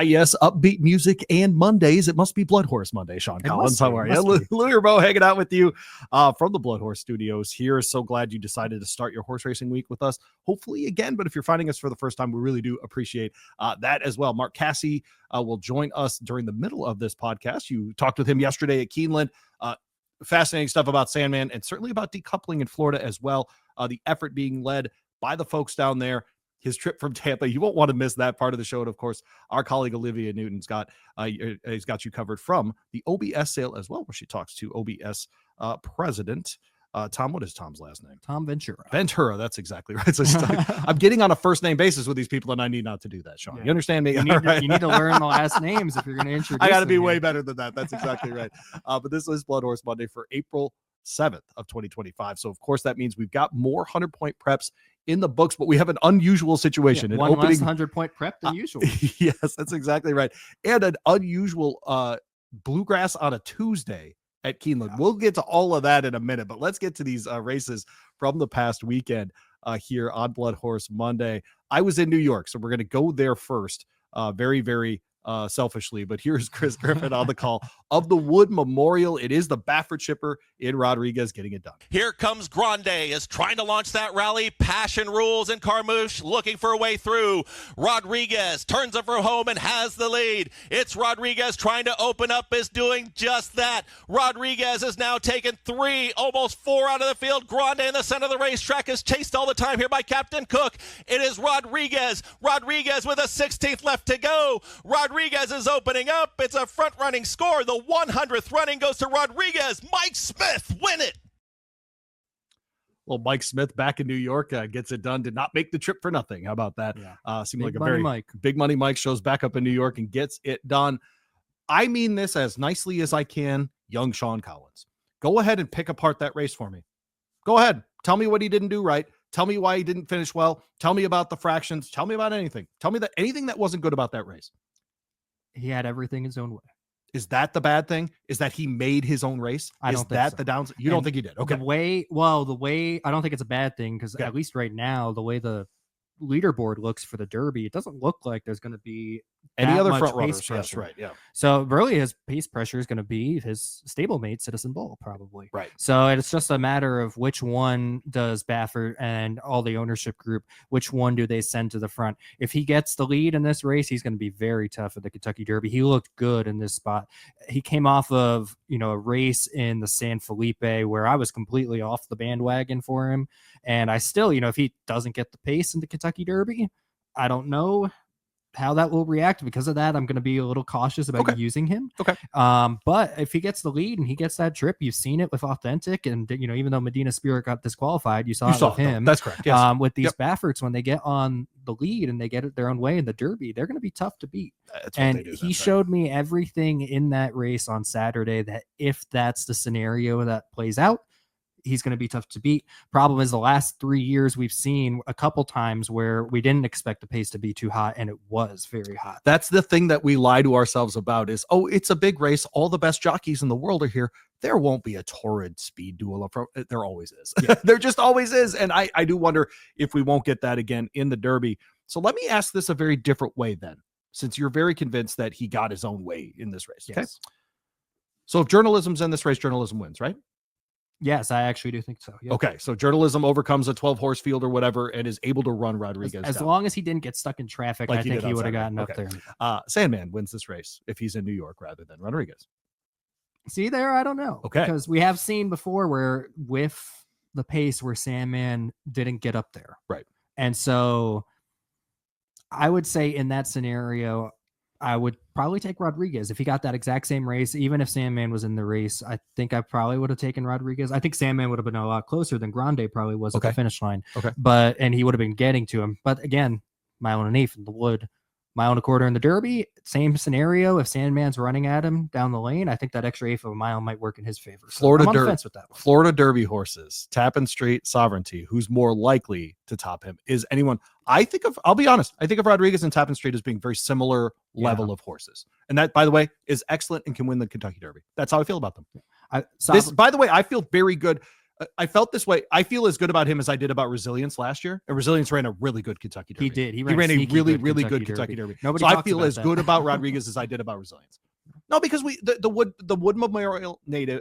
yes, upbeat music and Mondays. It must be BloodHorse Monday, Sean Collins. How are you? Louie Rabaut hanging out with you from the BloodHorse studios here. So glad you decided to start your horse racing week with us. Hopefully again, but if you're finding us for the first time, we really do appreciate that as well. Mark Casse will join us during the middle of this podcast. You talked with him yesterday at Keeneland. Fascinating stuff about Sandman and certainly about decoupling in Florida as well. The effort being led by the folks down there. His trip from Tampa, you won't want to miss that part of the show. And of course, our colleague Olivia Newton's got he's got you covered from the OBS sale as well, where she talks to OBS president Tom. What is Tom's last name? Tom Ventura. Ventura. That's exactly right. So I'm getting on a first name basis with these people, and I need not to do that, Sean. Yeah. You understand me? You need to learn the last names if you're going to introduce. I got to be way better than that. That's exactly right. But this is BloodHorse Monday for April 7th of 2025. So of course that means we've got more 100-point preps in the books, but we have an unusual situation. One less 100-point prep than usual. Yes, that's exactly right. And an unusual bluegrass on a Tuesday at Keeneland. We'll get to all of that in a minute, but let's get to these races from the past weekend here on BloodHorse Monday. I was in New York, so we're going to go there first. Very, very selfishly, but here's Chris Griffin on the call of the Wood Memorial. It is the Baffert shipper in Rodriguez getting it done. Here comes Grande, is trying to launch that rally. Passion rules and Carmouche looking for a way through. Rodriguez turns up for home and has the lead. It's Rodriguez trying to open up, is doing just that. Rodriguez has now taken 3, almost 4 out of the field. Grande in the center of the racetrack is chased all the time here by Captain Cook. It is Rodriguez. Rodriguez with a 16th left to go. Rodriguez is opening up. It's a front-running score. The 100th running goes to Rodriguez. Mike Smith win it. Well, Mike Smith back in New York gets it done. Did not make the trip for nothing. How about that? Yeah. Seemed like a very big money Mike shows back up in New York and gets it done. I mean this as nicely as I can. Young Sean Collins, go ahead and pick apart that race for me. Go ahead. Tell me what he didn't do right. Tell me why he didn't finish well. Tell me about the fractions. Tell me about anything. Tell me that anything that wasn't good about that race. He had everything his own way. Is that the bad thing? Is that he made his own race? I don't think so. The downside? You don't think he did? Okay. The way I don't think it's a bad thing because at least right now, the way the leaderboard looks for the Derby, it doesn't look like there's going to be any other front runners. That's right. Yeah. So really, his pace pressure is going to be his stablemate Citizen Bull, probably. Right. So it's just a matter of which one does Baffert and all the ownership group, which one do they send to the front? If he gets the lead in this race, he's going to be very tough at the Kentucky Derby. He looked good in this spot. He came off of a race in the San Felipe where I was completely off the bandwagon for him, and I still, if he doesn't get the pace in the Kentucky Derby, I don't know how that will react. Because of that, I'm going to be a little cautious about using him. Okay. But if he gets the lead and he gets that trip, you've seen it with Authentic, and even though Medina Spirit got disqualified, you saw it with him. That's correct. Yes. With these Bafferts, when they get on the lead and they get it their own way in the Derby, they're going to be tough to beat. And he showed me everything in that race on Saturday that if that's the scenario that plays out, he's going to be tough to beat. Problem is, the last 3 years we've seen a couple times where we didn't expect the pace to be too hot, and it was very hot. That's the thing that we lie to ourselves about is, it's a big race. All the best jockeys in the world are here. There won't be a torrid speed duel. There always is. Yeah. There just always is. And I do wonder if we won't get that again in the Derby. So let me ask this a very different way then, since you're very convinced that he got his own way in this race. Okay. Yes. So if journalism's in this race, journalism wins, right? Yes, I actually do think so. Yep. Okay, so journalism overcomes a 12-horse field or whatever and is able to run Rodriguez as long as he didn't get stuck in traffic, I think he would have gotten up there. Sandman wins this race if he's in New York rather than Rodriguez. See there? I don't know. Okay. Because we have seen before where with the pace where Sandman didn't get up there. Right. And so I would say in that scenario, I would probably take Rodriguez if he got that exact same race. Even if Sandman was in the race, I think I probably would have taken Rodriguez. I think Sandman would have been a lot closer than Grande probably was at the finish line. Okay. And he would have been getting to him. But again, mile and an eighth in the Wood, mile and a quarter in the Derby, same scenario. If Sandman's running at him down the lane, I think that extra eighth of a mile might work in his favor. So I'm on the fence with that one. Florida Derby horses, Tappan Street, Sovereignty. Who's more likely to top him? Is anyone? I'll be honest. I think of Rodriguez and Tappan Street as being very similar level of horses. And that, by the way, is excellent and can win the Kentucky Derby. That's how I feel about them. By the way, I feel very good. I felt this way. I feel as good about him as I did about Resilience last year. And Resilience ran a really good Kentucky Derby. He did. He ran a really good Kentucky Derby. Nobody so I talks feel about as that. good about Rodriguez as I did about Resilience. No, because the Wood Memorial narrative,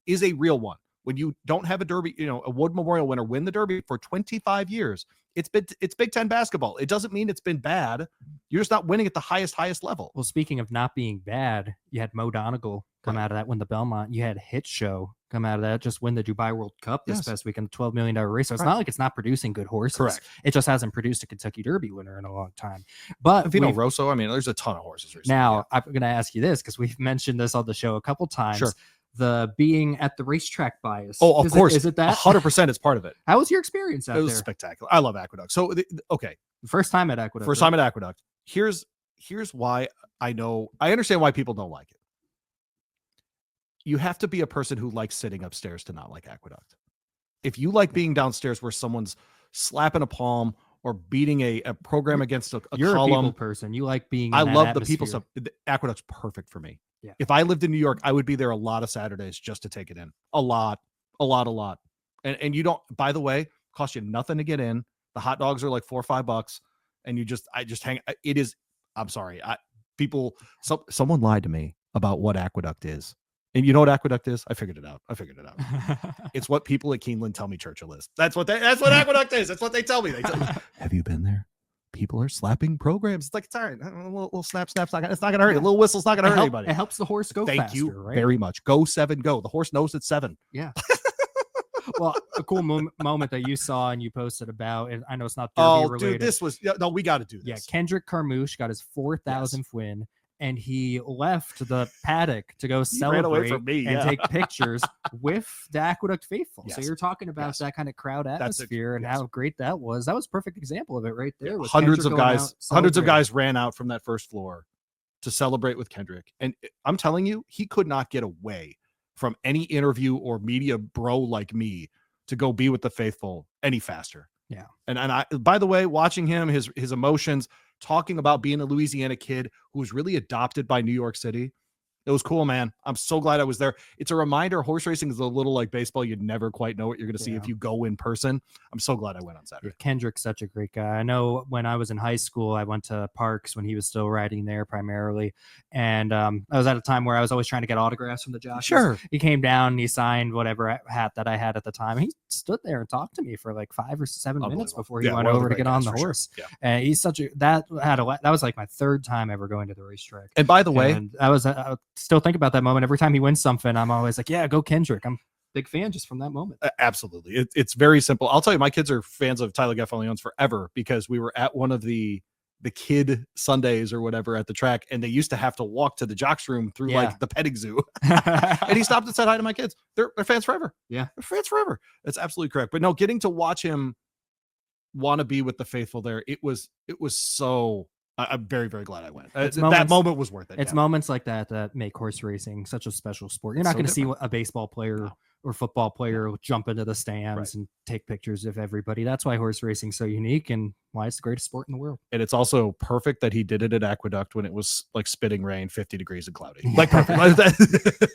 is a real one. When you don't have a Derby, a Wood Memorial winner win the Derby for 25 years, it's Big Ten basketball. It doesn't mean it's been bad. You're just not winning at the highest level. Well, speaking of not being bad, you had Mo Donegal come out of that, win the Belmont. You had Hit Show come out of that, just win the Dubai World Cup this past weekend, $12 million race. So it's not like it's not producing good horses. Correct. It just hasn't produced a Kentucky Derby winner in a long time. But Vino Rosso, there's a ton of horses recently. Now, I'm going to ask you this because we've mentioned this on the show a couple times. Sure. The being at the racetrack bias. Oh, of course. Is it that? 100% it's part of it. How was your experience out there? It was spectacular. I love Aqueduct. So, okay. First time at Aqueduct. First time at Aqueduct. Here's why I understand why people don't like it. You have to be a person who likes sitting upstairs to not like Aqueduct. If you like being downstairs where someone's slapping a palm or beating a program against a You're column. a people person. You like being in I that love atmosphere. the people stuff. Aqueduct's perfect for me. Yeah. If I lived in New York, I would be there a lot of Saturdays just to take it in. A lot. And you don't, by the way, cost you nothing to get in. The hot dogs are like $4 or $5. And I just hang. It is, I'm sorry. Someone lied to me about what Aqueduct is. And you know what Aqueduct is? I figured it out. It's what people at Keeneland tell me Churchill is. That's what Aqueduct is. That's what they tell me. They tell me, have you been there? People are slapping programs. It's like, it's all right. A little snap's it's not gonna hurt you. A little whistle's not gonna hurt anybody. It helps the horse go Thank faster, you right? very much. Go 7, go. The horse knows it's 7. Yeah. Well, a cool moment that you saw and you posted about, and I know it's not Derby related. Dude, this was we got to do this. Yeah, Kendrick Carmouche got his 4,000th win, and he left the paddock to go celebrate and take pictures with the Aqueduct faithful. Yes. So you're talking about that kind of crowd atmosphere and how great that was. That was a perfect example of it right there. Yeah, hundreds of guys ran out from that first floor to celebrate with Kendrick, and I'm telling you, he could not get away from any interview or media bro like me to go be with the faithful any faster. Yeah. And I, by the way, watching him, his emotions, talking about being a Louisiana kid who was really adopted by New York City. It was cool, man. I'm so glad I was there. It's a reminder. Horse racing is a little like baseball. You never quite know what you're going to see if you go in person. I'm so glad I went on Saturday. Yeah, Kendrick's such a great guy. I know when I was in high school, I went to Parks when he was still riding there primarily. And I was at a time where I was always trying to get autographs from the jockeys. Sure. He came down and he signed whatever hat that I had at the time. He stood there and talked to me for like 5 or 7 minutes before he went over to get on the horse. Sure. Yeah. And he's that was like my 3rd time ever going to the racetrack. And by the way, I still think about that moment. Every time he wins something, I'm always like, yeah, go Kendrick. I'm a big fan just from that moment. Absolutely. It's very simple. I'll tell you, my kids are fans of Tyler Gaffalione's forever because we were at one of the kid Sundays or whatever at the track, and they used to have to walk to the jocks room through like the petting zoo. And he stopped and said hi to my kids. They're fans forever. Yeah. They're fans forever. That's absolutely correct. But no, getting to watch him want to be with the faithful there, it was so I'm very, very glad I went. That moment was worth it. It's moments like that make horse racing such a special sport. You're not going to see a baseball player or football player jump into the stands and take pictures of everybody. That's why horse racing is so unique and why it's the greatest sport in the world. And it's also perfect that he did it at Aqueduct when it was like spitting rain, 50 degrees and cloudy. Like perfect.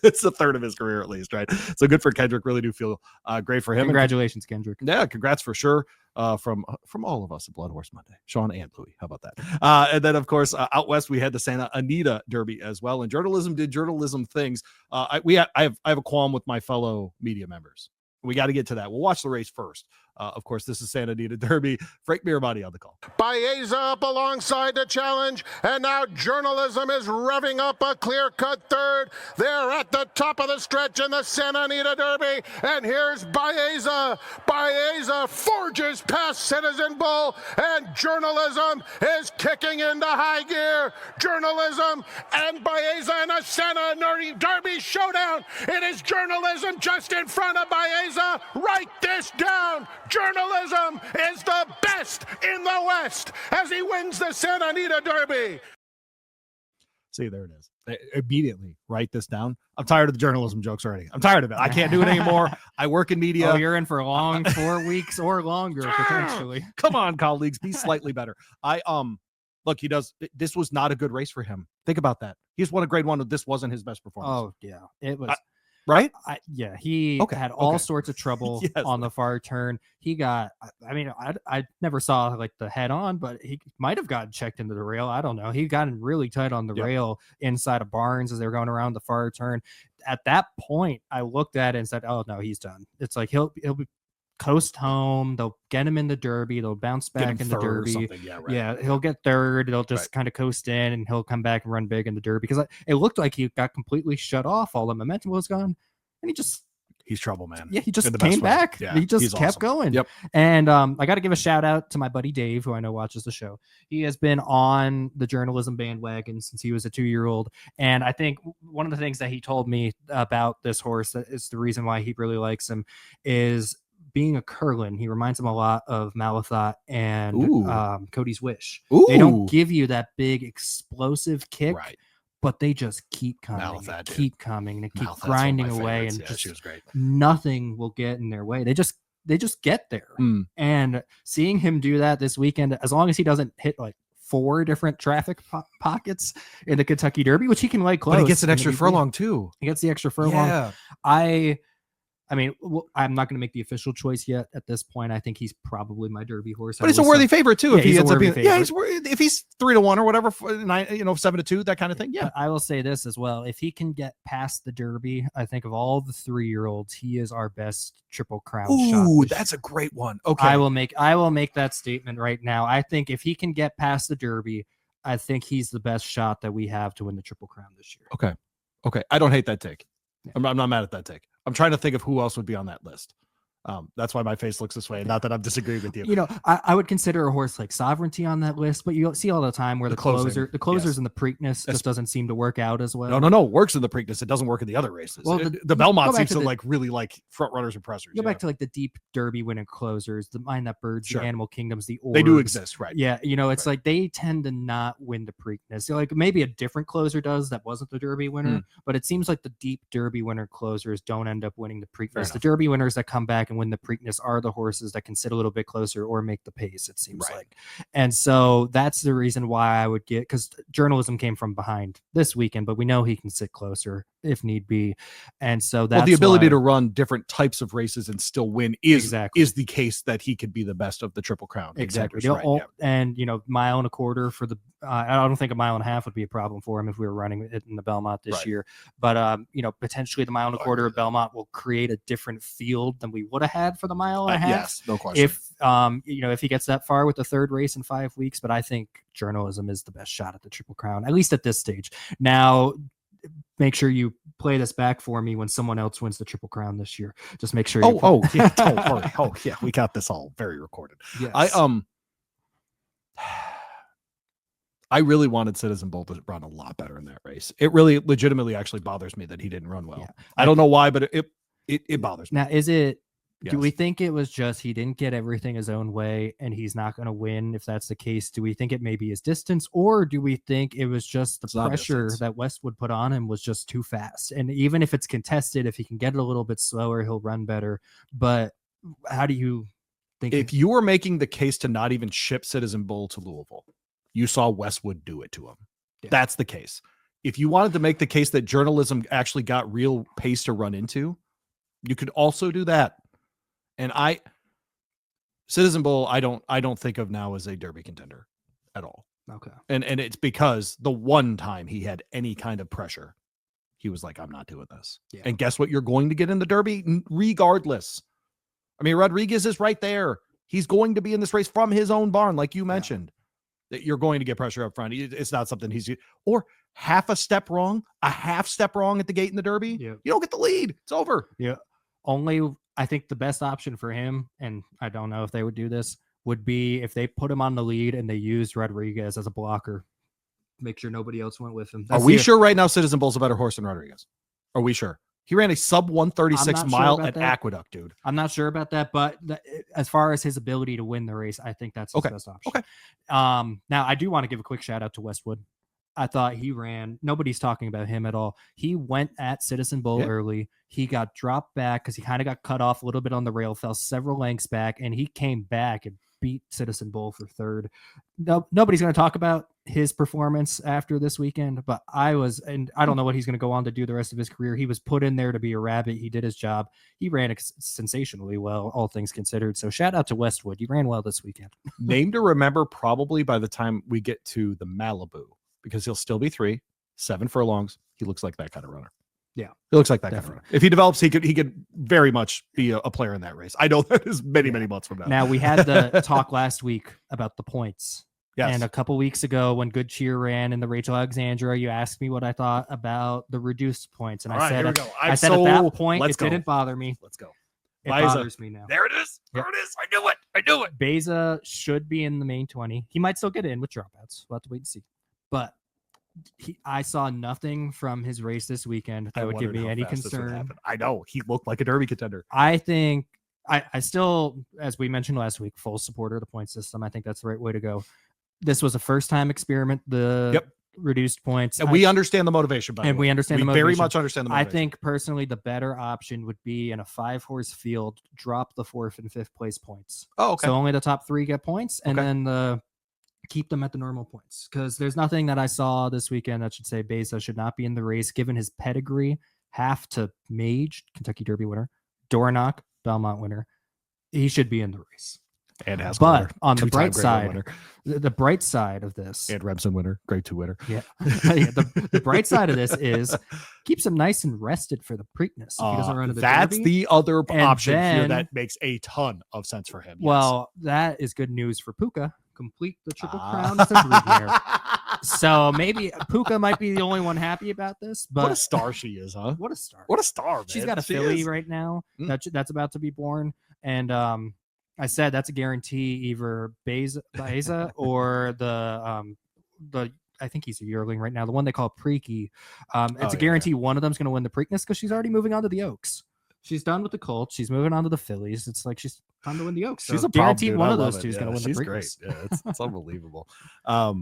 It's the 3rd of his career at least, right? So good for Kendrick. Really do feel great for him. Congratulations, Kendrick. Yeah, congrats for sure. From all of us at BloodHorse Monday, Sean and Louie. How about that? And then, of course, out west we had the Santa Anita Derby as well. And journalism did journalism things. I have a qualm with my fellow media members. We got to get to that. We'll watch the race first. Of course, this is Santa Anita Derby. Frank Mirabati on the call. Baeza up alongside the challenge, and now journalism is revving up a clear-cut 3rd. They're at the top of the stretch in the Santa Anita Derby, and here's Baeza. Baeza forges past Citizen Bull, and journalism is kicking into high gear. Journalism and Baeza in a Santa Anita Derby showdown. It is journalism just in front of Baeza. Write this down. Journalism is the best in the West as he wins the Santa Anita Derby. See, there it is. Immediately write this down. I'm tired of the journalism jokes already. I'm tired of it. I can't do it anymore. I work in media. Oh, you're in for a long 4 weeks or longer potentially. Come on, colleagues, be slightly better. Look, this was not a good race for him. Think about that. He's won a grade 1. This wasn't his best performance. Oh yeah, it was. right? Yeah, he had all sorts of trouble on the far turn. He got, I mean, I never saw like the head on, but he might have gotten checked into the rail. I don't know. He got really tight on the rail inside of Barnes as they were going around the far turn. At that point, I looked at it and said, "Oh no, he's done." It's like he'll be coast home. They'll get him in the Derby. They'll bounce back in the Derby. He'll get third. It'll just kind of coast in, and he'll come back and run big in the Derby because it looked like he got completely shut off. All the momentum was gone, and he's trouble, man. Yeah, he just came back. Yeah, he just kept awesome. going. Yep. And I got to give a shout out to my buddy Dave, who I know watches the show. He has been on the journalism bandwagon since he was a 2-year-old. And I think one of the things that he told me about this horse that is the reason why he really likes him is being a Curlin. He reminds him a lot of Malathot and Cody's Wish. Ooh. They don't give you that big explosive kick. Right. But they just keep coming, keep coming, and keep grinding away, and just she was great. Nothing will get in their way. They just get there. And seeing him do that this weekend, as long as he doesn't hit like 4 different traffic pockets in the Kentucky Derby, which he can lay close. But he gets an extra furlong too. He gets the extra furlong. I mean, I'm not going to make the official choice yet at this point. I think he's probably my Derby horse. But he's a worthy favorite too. If he ends up being, if he's 3-1 or whatever, 7-2, that kind of thing. Yeah. I will say this as well. If he can get past the Derby, I think of all the 3-year-olds, he is our best Triple Crown shot. Ooh, that's a great one. Okay. I will make that statement right now. I think if he can get past the Derby, I think he's the best shot that we have to win the Triple Crown this year. Okay. I don't hate that take. Yeah. I'm not mad at that take. I'm trying to think of who else would be on that list. That's why my face looks this way. Not that I'm disagreeing with you. You know, I would consider a horse like Sovereignty on that list, but you see all the time where the closers and the Preakness just doesn't seem to work out as well. No. Works in the Preakness. It doesn't work in the other races. Well, the Belmont seems to like really like front runners and pressers. Go back to like the deep Derby winning closers, the Mind That Birds, the Animal Kingdoms, the Orbs. They do exist, right? Yeah, you know, it's like they tend to not win the Preakness. So like maybe a different closer does that wasn't the Derby winner, but it seems like the deep Derby winner closers don't end up winning the Preakness. The Derby winners that come back and win the Preakness are the horses that can sit a little bit closer or make the pace, it seems like. And so that's the reason why I would get, because journalism came from behind this weekend, but we know he can sit closer if need be. And so that's the ability to run different types of races and still win is the case that he could be the best of the Triple Crown. Exactly. And, you know, 1.25 miles for the, I don't think 1.5 miles would be a problem for him if we were running it in the Belmont this year. But, you know, potentially the 1.25 miles of Belmont will create a different field than we would have had for the 1.5 miles. Yes, no question. If, you know, if he gets that far with the third race in 5 weeks, but I think journalism is the best shot at the Triple Crown, at least at this stage. Now, make sure you play this back for me when someone else wins the Triple Crown this year. Just make sure. Yeah, we got this all very recorded. Yes. I really wanted Citizen Bull to run a lot better in that race. It really legitimately actually bothers me that he didn't run well. Yeah. I don't know why, but it bothers me. Now, do we think it was just he didn't get everything his own way and he's not going to win? If that's the case, do we think it may be his distance, or do we think it was just the pressure that Westwood put on him was just too fast? And even if it's contested, if he can get it a little bit slower, he'll run better. But how do you think? If you were making the case to not even ship Citizen Bull to Louisville, you saw Westwood do it to him. Yeah. That's the case. If you wanted to make the case that journalism actually got real pace to run into, you could also do that. And Citizen Bull, I don't think of now as a Derby contender at all. Okay. And it's because the one time he had any kind of pressure, he was like, I'm not doing this. Yeah. And guess what? You're going to get in the Derby regardless. I mean, Rodriguez is right there. He's going to be in this race from his own barn, like you mentioned. That you're going to get pressure up front. It's not something or half step wrong at the gate in the Derby. Yeah. You don't get the lead. It's over. Yeah. I think the best option for him, and I don't know if they would do this, would be if they put him on the lead and they used Rodriguez as a blocker. Make sure nobody else went with him. Are we sure right now Citizen Bull's a better horse than Rodriguez? Are we sure? He ran a sub 136 mile at Aqueduct, dude. I'm not sure about that, but as far as his ability to win the race, I think that's his best option. Okay. Now, I do want to give a quick shout out to Westwood. I thought he ran. Nobody's talking about him at all. He went at Citizen Bull early. He got dropped back because he kind of got cut off a little bit on the rail, fell several lengths back, and he came back and beat Citizen Bull for third. Nobody's going to talk about his performance after this weekend, but I don't know what he's going to go on to do the rest of his career. He was put in there to be a rabbit. He did his job. He ran sensationally well, all things considered. So shout out to Westwood. You ran well this weekend. Name to remember probably by the time we get to the Malibu, because he'll still be 7 furlongs. He looks like that kind of runner. Yeah, he looks like that kind of runner. If he develops, he could very much be a player in that race. I know that is many months from now. Now, we had the talk last week about the points. Yes. And a couple weeks ago, when Good Cheer ran in the Rachel Alexandra, you asked me what I thought about the reduced points, and I said at that point it didn't bother me. Let's go. It bothers me now. There it is. There it is. I knew it. Beza should be in the main 20. He might still get in with dropouts. We'll have to wait and see. But I saw nothing from his race this weekend that would give me any concern. I know he looked like a Derby contender. I think I still, as we mentioned last week, full supporter of the point system. I think that's the right way to go. This was a first-time experiment. Reduced points, and we understand the motivation. We understand the motivation. Very much understand the motivation. I think personally, the better option would be in a 5-horse field, drop the 4th and 5th place points. Oh, okay. So only the top 3 get points, and then keep them at the normal points, because there's nothing that I saw this weekend that should say Beza should not be in the race, given his pedigree. Half to Mage, Kentucky Derby winner, Dornoch, Belmont winner. He should be in the race. And has but on the bright side, the bright side of this, and Remsen winner, grade 2 winner. Yeah, the bright side of this is keeps him nice and rested for the Preakness. If he doesn't run to the that's Derby. The other option here that makes a ton of sense for him. Well, that is good news for Puka. Complete the Triple Crown as a breedmare. So maybe Puka might be the only one happy about this. But what a star she is, huh? What a star! What a star! Man. She's got a filly right now that's about to be born, and I said that's a guarantee, either Beza or the I think he's a yearling right now, the one they call Preaky. It's a guarantee one of them's going to win the Preakness, because she's already moving on to the Oaks. She's done with the Colts. She's moving on to the fillies. It's like she's time to win the Oaks. So she's a guarantee problem, one of those two is going to win the Preakness. Great. Yeah, it's unbelievable. I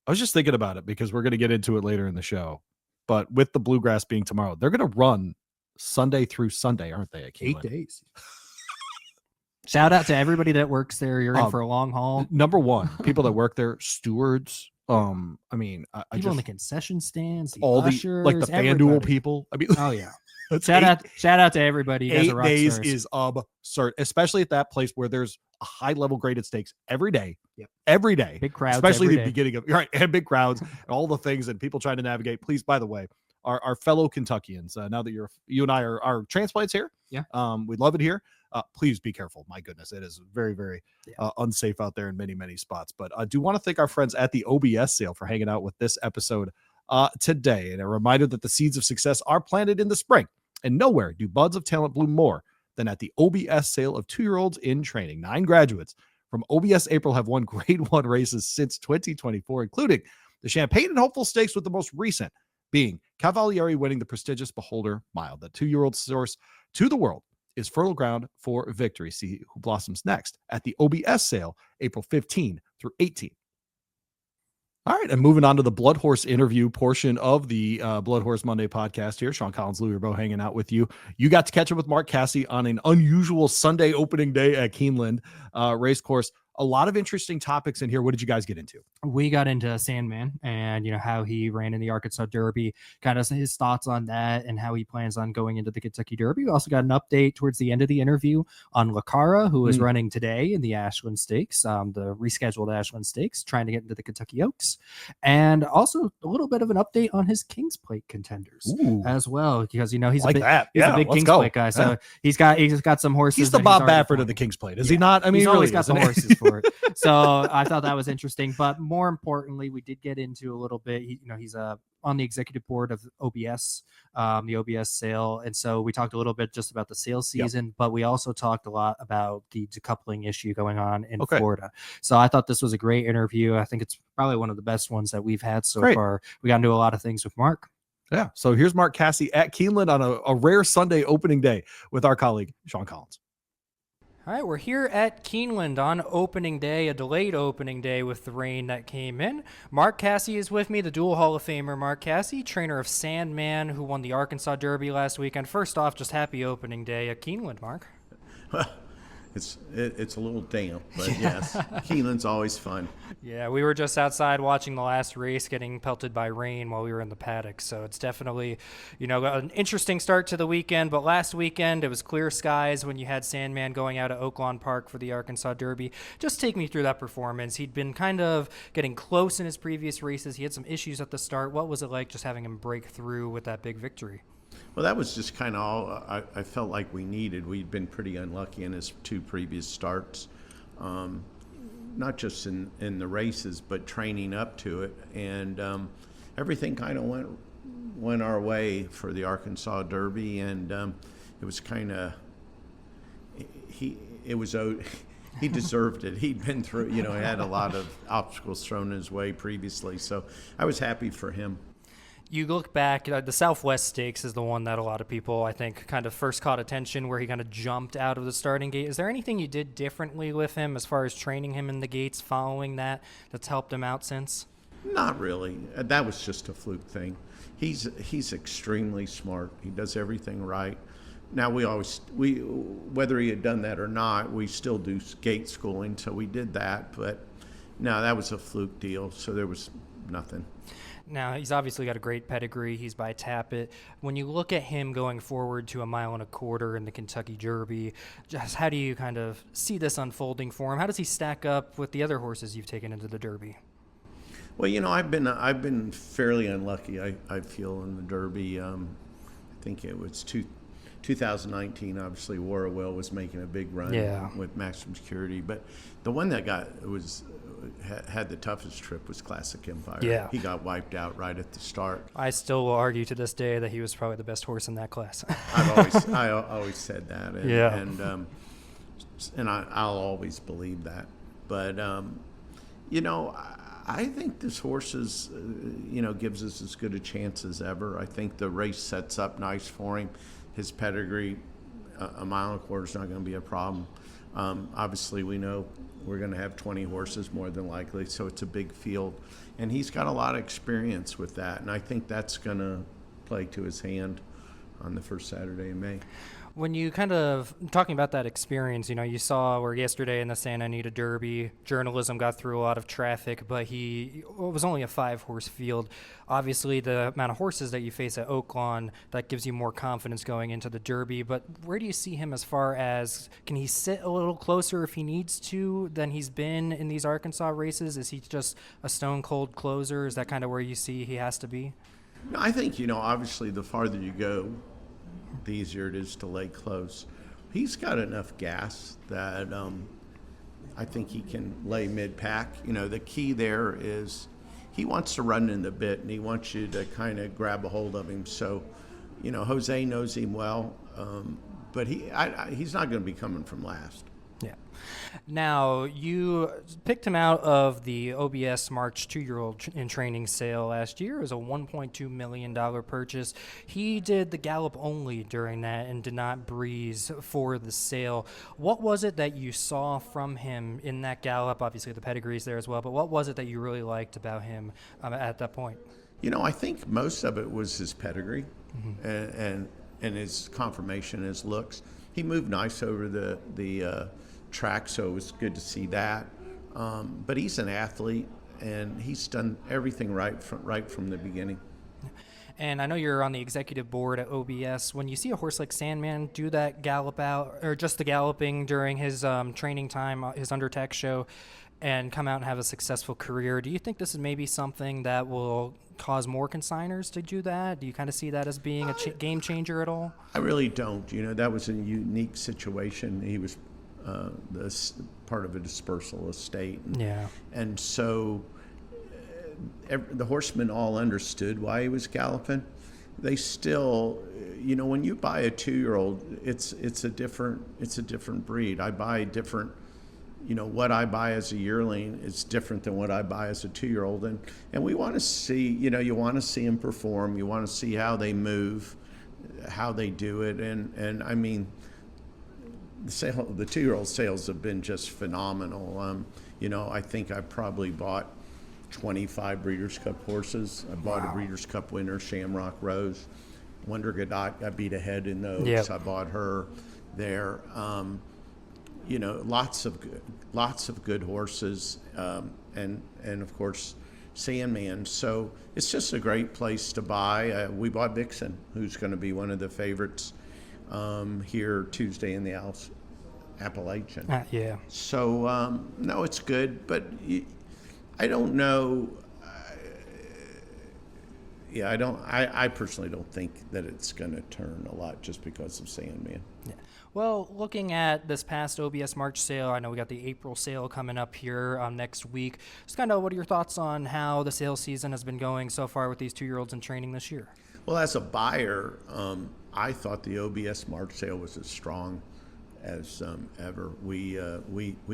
was just thinking about it because we're going to get into it later in the show. But with the Bluegrass being tomorrow, they're going to run Sunday through Sunday, aren't they? 8 days. Shout out to everybody that works there. You're in for a long haul. Number one, people that work there, stewards. I mean, I people just in the concession stands, all ushers, the FanDuel people. I mean, oh yeah. Shout out to everybody. You guys 8 are rock days stars. is absurd, especially at that place where there's a high level graded stakes every day. Yep. Every day. Big crowds. Especially the day. beginning of and big crowds and all the things and people trying to navigate. Please, by the way, our fellow Kentuckians, now that you and I are transplants here. Yeah. We love it here. Please be careful. My goodness, it is very, very unsafe out there in many, many spots. But I do want to thank our friends at the OBS sale for hanging out with this episode today. And a reminder that the seeds of success are planted in the spring. And nowhere do buds of talent bloom more than at the OBS sale of 2-year-olds in training. 9 graduates from OBS April have won Grade 1 races since 2024, including the Champaign and Hopeful Stakes, with the most recent being Cavalieri winning the prestigious Beholder Mile. The 2-year-old source to the world is fertile ground for victory. See who blossoms next at the OBS sale, April 15 through 18. All right, and moving on to the BloodHorse interview portion of the BloodHorse Monday podcast here. Sean Collins, Louie, Rabaut hanging out with you. You got to catch up with Mark Casse on an unusual Sunday opening day at Keeneland Racecourse. A lot of interesting topics in here. What did you guys get into? We got into Sandman and, how he ran in the Arkansas Derby, kind of his thoughts on that and how he plans on going into the Kentucky Derby. We also got an update towards the end of the interview on Lacara, who is running today in the Ashland Stakes, the rescheduled Ashland Stakes, trying to get into the Kentucky Oaks. And also a little bit of an update on his King's Plate contenders as well, because, he's a big King's Plate guy. So he's got some horses. He's the Bob Baffert of the King's Plate, is he not? I mean, he's really always got the horses for it. So I thought that was interesting, but more importantly, we did get into a little bit. He's on the executive board of OBS, the OBS sale, and so we talked a little bit just about the sales season, but we also talked a lot about the decoupling issue going on in Florida. So I thought this was a great interview. I think it's probably one of the best ones that we've had so far. We got into a lot of things with Mark. Yeah. So here's Mark Casse at Keeneland on a rare Sunday opening day with our colleague Sean Collins. All right, we're here at Keeneland on opening day, a delayed opening day with the rain that came in. Mark Casse is with me, the dual Hall of Famer Mark Casse, trainer of Sandman, who won the Arkansas Derby last weekend. First off, just happy opening day at Keeneland, Mark. It's a little damp, but yes, Keeneland's always fun. Yeah, we were just outside watching the last race, getting pelted by rain while we were in the paddock. So it's definitely, an interesting start to the weekend. But last weekend, it was clear skies when you had Sandman going out at Oaklawn Park for the Arkansas Derby. Just take me through that performance. He'd been kind of getting close in his previous races. He had some issues at the start. What was it like just having him break through with that big victory? Well, that was just kind of all I felt like we needed. We'd been pretty unlucky in his 2 previous starts, not just in the races, but training up to it. And everything kind of went our way for the Arkansas Derby, and it was kind of he deserved it. He'd been through, he had a lot of obstacles thrown his way previously, so I was happy for him. You look back, the Southwest Stakes is the one that a lot of people, I think, kind of first caught attention, where he kind of jumped out of the starting gate. Is there anything you did differently with him as far as training him in the gates following that's helped him out since? Not really. That was just a fluke thing. He's extremely smart. He does everything right. Now, whether he had done that or not, we still do gate schooling, so we did that. But no, that was a fluke deal, so there was nothing. Now, he's obviously got a great pedigree. He's by Tappet. When you look at him going forward to 1.25 miles in the Kentucky Derby, just how do you kind of see this unfolding for him? How does he stack up with the other horses you've taken into the Derby? Well, I've been fairly unlucky, I feel, in the Derby. I think it was 2019, obviously, Warrawell was making a big run with Maximum Security. But the one that had the toughest trip was Classic Empire. Yeah. He got wiped out right at the start. I still will argue to this day that he was probably the best horse in that class. I always said that. And, and I'll always believe that. But, I think this horse is, gives us as good a chance as ever. I think the race sets up nice for him. His pedigree, 1.25 miles is not going to be a problem. Obviously, we know we're going to have 20 horses more than likely, so it's a big field. And he's got a lot of experience with that, and I think that's going to play to his hand on the first Saturday in May. When you kind of talking about that experience, you saw where yesterday in the Santa Anita Derby, journalism got through a lot of traffic, but it was only a 5-horse field. Obviously, the amount of horses that you face at Oaklawn, that gives you more confidence going into the Derby. But where do you see him as far as, can he sit a little closer if he needs to than he's been in these Arkansas races? Is he just a stone-cold closer? Is that kind of where you see he has to be? I think, obviously the farther you go, the easier it is to lay close. He's got enough gas that I think he can lay mid-pack. The key there is he wants to run in the bit, and he wants you to kind of grab a hold of him. So, Jose knows him well, but he's not going to be coming from last. Yeah. Now, you picked him out of the OBS March 2-year-old in training sale last year. It was a $1.2 million purchase. He did the gallop only during that and did not breeze for the sale. What was it that you saw from him in that gallop? Obviously, the pedigree's there as well, but what was it that you really liked about him at that point? I think most of it was his pedigree and his conformation, his looks. He moved nice over the track, so it was good to see that. But he's an athlete, and he's done everything right from the beginning. And I know you're on the executive board at OBS. When you see a horse like Sandman do that gallop out, or just the galloping during his training time, his Undertack show, and come out and have a successful career, do you think this is maybe something that will cause more consigners to do that? Do you kind of see that as being a game changer at all? I really don't. That was a unique situation. He was part of a dispersal estate. And so the horsemen all understood why he was galloping. They still, when you buy a 2-year-old, it's a different breed. I buy different. What I buy as a yearling is different than what I buy as a 2-year-old. And we want to see, you want to see them perform. You want to see how they move, how they do it. And I mean, the 2-year-old sales have been just phenomenal. I think I probably bought 25 Breeders' Cup horses. I bought a Breeders' Cup winner, Shamrock Rose. Wonder Gadot got beat ahead in those. I bought her there. lots of good horses, and of course Sandman. So it's just a great place to buy. We bought Vixen, who's going to be one of the favorites here Tuesday in the Appalachian. Yeah. So no, it's good, but I don't know. I personally don't think that it's going to turn a lot just because of Sandman. Yeah. Well, looking at this past OBS March sale, I know we got the April sale coming up here next week. Just kind of, what are your thoughts on how the sales season has been going so far with these 2-year-olds in training this year? Well, as a buyer, I thought the OBS March sale was as strong as ever. We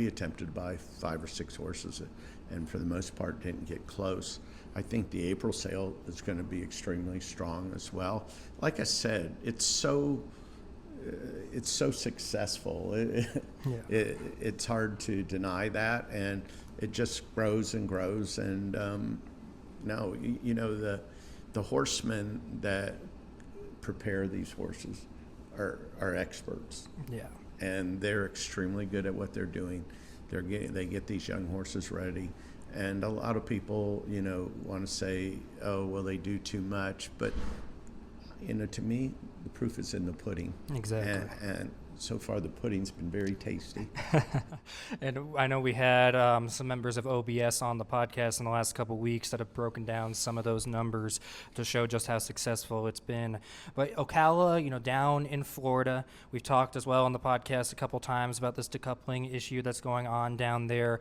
attempted to buy 5 or 6 horses, and for the most part didn't get close. I think the April sale is going to be extremely strong as well. Like I said, it's so successful. It's hard to deny that, and it just grows and grows. And the horsemen that prepare these horses are experts. Yeah. And they're extremely good at what they're doing. They get these young horses ready. And a lot of people, want to say, oh, well, they do too much. But, to me, the proof is in the pudding. Exactly. And so far, the pudding's been very tasty. And I know we had some members of OBS on the podcast in the last couple of weeks that have broken down some of those numbers to show just how successful it's been. But Ocala, down in Florida, we've talked as well on the podcast a couple times about this decoupling issue that's going on down there.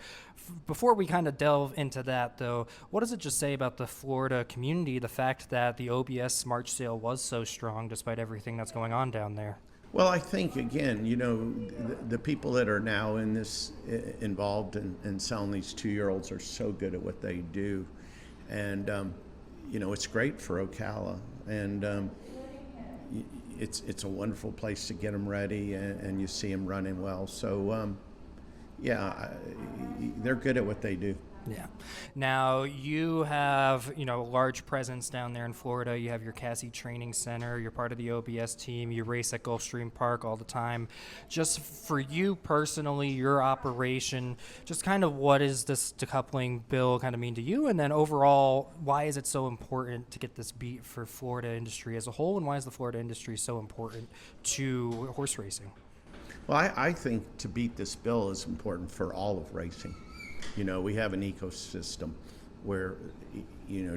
Before we kind of delve into that, though, what does it just say about the Florida community, the fact that the OBS March sale was so strong despite everything that's going on down there? Well, I think, again, the people that are now in this involved in selling these 2-year-olds are so good at what they do. And, it's great for Ocala. And it's a wonderful place to get them ready, and you see them running well. So, they're good at what they do. Yeah. Now, you have, a large presence down there in Florida. You have your Casse Training Center. You're part of the OBS team. You race at Gulfstream Park all the time. Just for you personally, your operation, just kind of what does this decoupling bill kind of mean to you? And then overall, why is it so important to get this beat for Florida industry as a whole? And why is the Florida industry so important to horse racing? Well, I think to beat this bill is important for all of racing. We have an ecosystem where,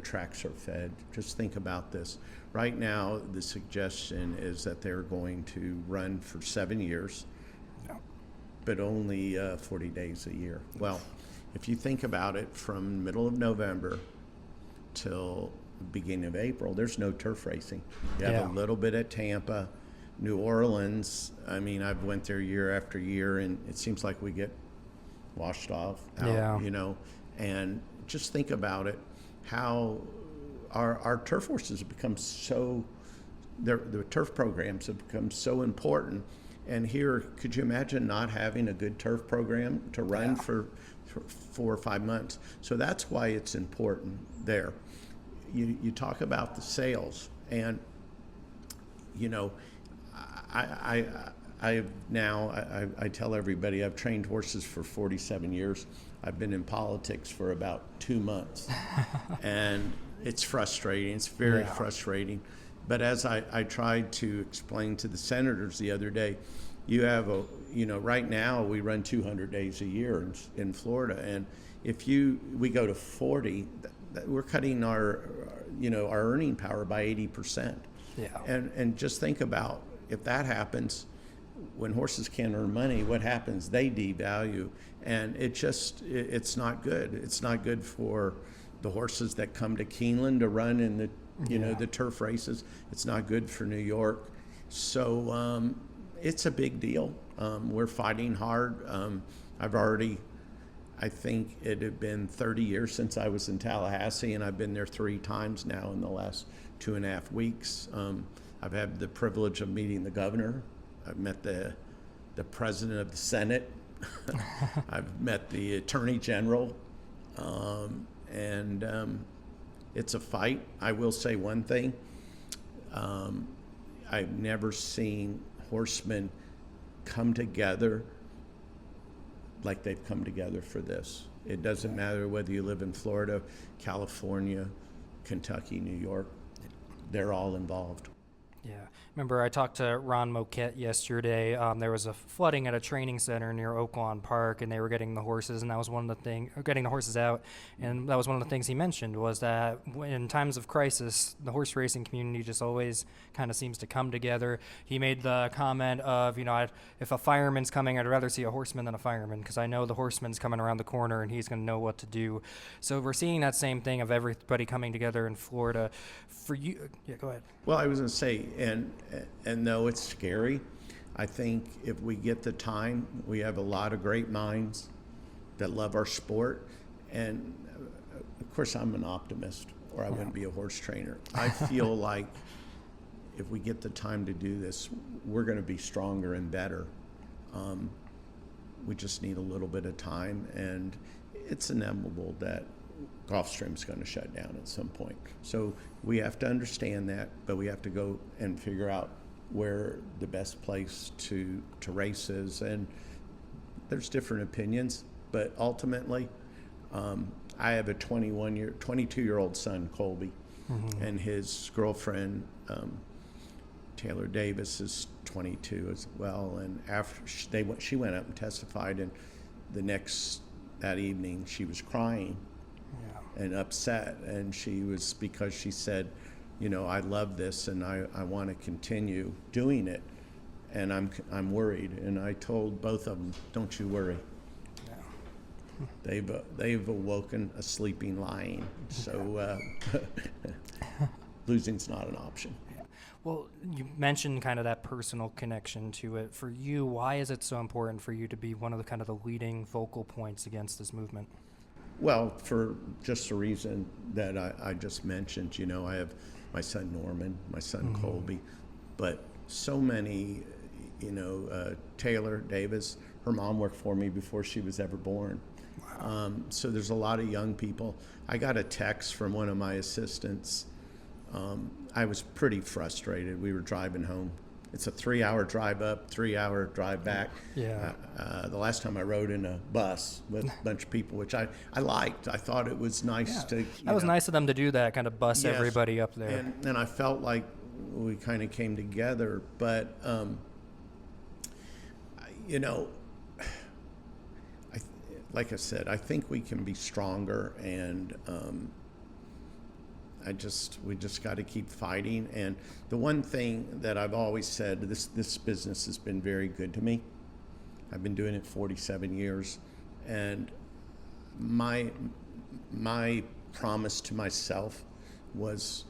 tracks are fed. Just think about this. Right now, the suggestion is that they're going to run for 7 years, but only 40 days a year. Well, if you think about it, from middle of November till beginning of April, there's no turf racing. You have a little bit at Tampa, New Orleans. I mean, I've went there year after year, and it seems like we get washed off out, and just think about it, how our turf horses have become so, the turf programs have become so important. And here, could you imagine not having a good turf program to run for 4 or 5 months? So that's why it's important there. You talk about the sales, and I tell everybody I've trained horses for 47 years. I've been in politics for about 2 months. And it's frustrating. It's very frustrating. But as I tried to explain to the senators the other day, you have right now we run 200 days a year in Florida. And if we go to 40, we're cutting our earning power by 80%. Yeah. And just think about, if that happens, when horses can't earn money, what happens? They devalue, and it's not good. It's not good for the horses that come to Keeneland to run in the turf races. It's not good for New York. So it's a big deal. We're fighting hard. I think it had been 30 years since I was in Tallahassee, and I've been there 3 times now in the last 2.5 weeks. I've had the privilege of meeting the governor. I've met the president of the Senate. I've met the attorney general. And it's a fight. I will say one thing. I've never seen horsemen come together like they've come together for this. It doesn't matter whether you live in Florida, California, Kentucky, New York, they're all involved. Yeah. Remember, I talked to Ron Moquette yesterday. There was a flooding at a training center near Oaklawn Park, and they were getting the horses, and that was one of the things, getting the horses out, and that was one of the things he mentioned was that in times of crisis, the horse racing community just always kind of seems to come together. He made the comment of, if a fireman's coming, I'd rather see a horseman than a fireman, because I know the horseman's coming around the corner, and he's going to know what to do. So we're seeing that same thing of everybody coming together in Florida. For you, yeah, go ahead. Well, I was going to say, and though it's scary, I think if we get the time, we have a lot of great minds that love our sport. And of course, I'm an optimist, or I wouldn't be a horse trainer. I feel like if we get the time to do this, we're going to be stronger and better. We just need a little bit of time, and it's inevitable that Gulfstream's going to shut down at some point. So we have to understand that, but we have to go and figure out where the best place to race is. And there's different opinions, but ultimately, I have a 22-year-old son, Colby, and his girlfriend, Taylor Davis, is 22 as well. And after she went up and testified, and that evening she was crying and upset, and because she said, I love this and I want to continue doing it, and I'm worried. And I told both of them, don't you worry. They've awoken a sleeping lion, so losing's not an option. Well, you mentioned kind of that personal connection to it. For you, why is it so important for you to be one of the kind of the leading focal points against this movement? Well, for just the reason that I just mentioned, I have my son Norman, my son Colby, but so many, Taylor Davis, her mom worked for me before she was ever born. Wow. So there's a lot of young people. I got a text from one of my assistants. I was pretty frustrated. We were driving home. It's a 3-hour drive up, 3-hour drive back. Yeah. The last time I rode in a bus with a bunch of people, which I liked. I thought it was nice to. That was nice of them to do that, kind of bus everybody up there. And I felt like we kind of came together. But, like I said, I think we can be stronger, and we just got to keep fighting. And the one thing that I've always said, this business has been very good to me. I've been doing it 47 years, and my promise to myself was,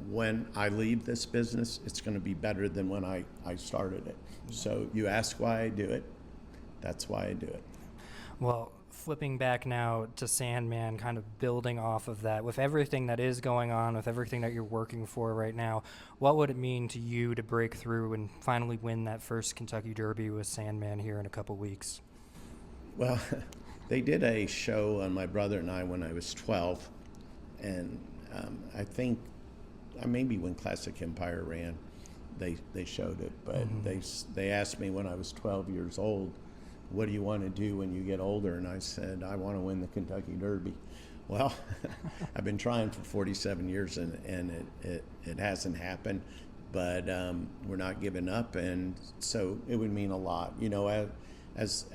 when I leave this business, it's going to be better than when I started it. So you ask why I do it, that's why I do it. Well, flipping back now to Sandman, kind of building off of that, with everything that is going on, with everything that you're working for right now, what would it mean to you to break through and finally win that first Kentucky Derby with Sandman here in a couple weeks? Well, they did a show on my brother and I when I was 12, and I think maybe when Classic Empire ran, they showed it, but they asked me when I was 12 years old, what do you want to do when you get older? And I said, I want to win the Kentucky Derby. Well, I've been trying for 47 years, and it hasn't happened, but we're not giving up, and so it would mean a lot. As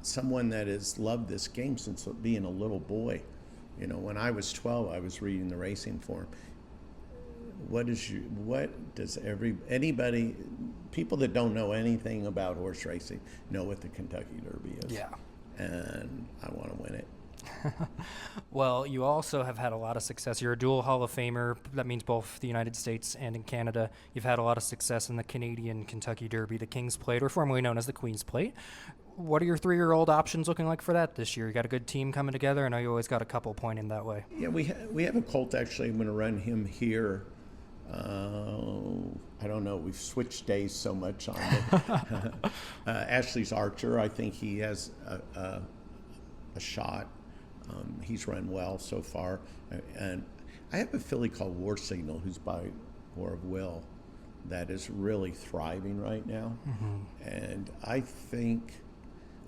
someone that has loved this game since being a little boy, when I was 12, I was reading the racing form. What does anybody, people that don't know anything about horse racing, know what the Kentucky Derby is? Yeah. And I want to win it. Well, you also have had a lot of success. You're a dual Hall of Famer. That means both the United States and in Canada. You've had a lot of success in the Canadian Kentucky Derby, the King's Plate, or formerly known as the Queen's Plate. What are your 3-year-old options looking like for that this year? You got a good team coming together. I know you always got a couple pointing that way. Yeah, we have a colt, actually. I'm going to run him here. I don't know. We've switched days so much on it. Ashley's Archer. I think he has a shot. He's run well so far. And I have a filly called War Signal, who's by War of Will, that is really thriving right now. And I think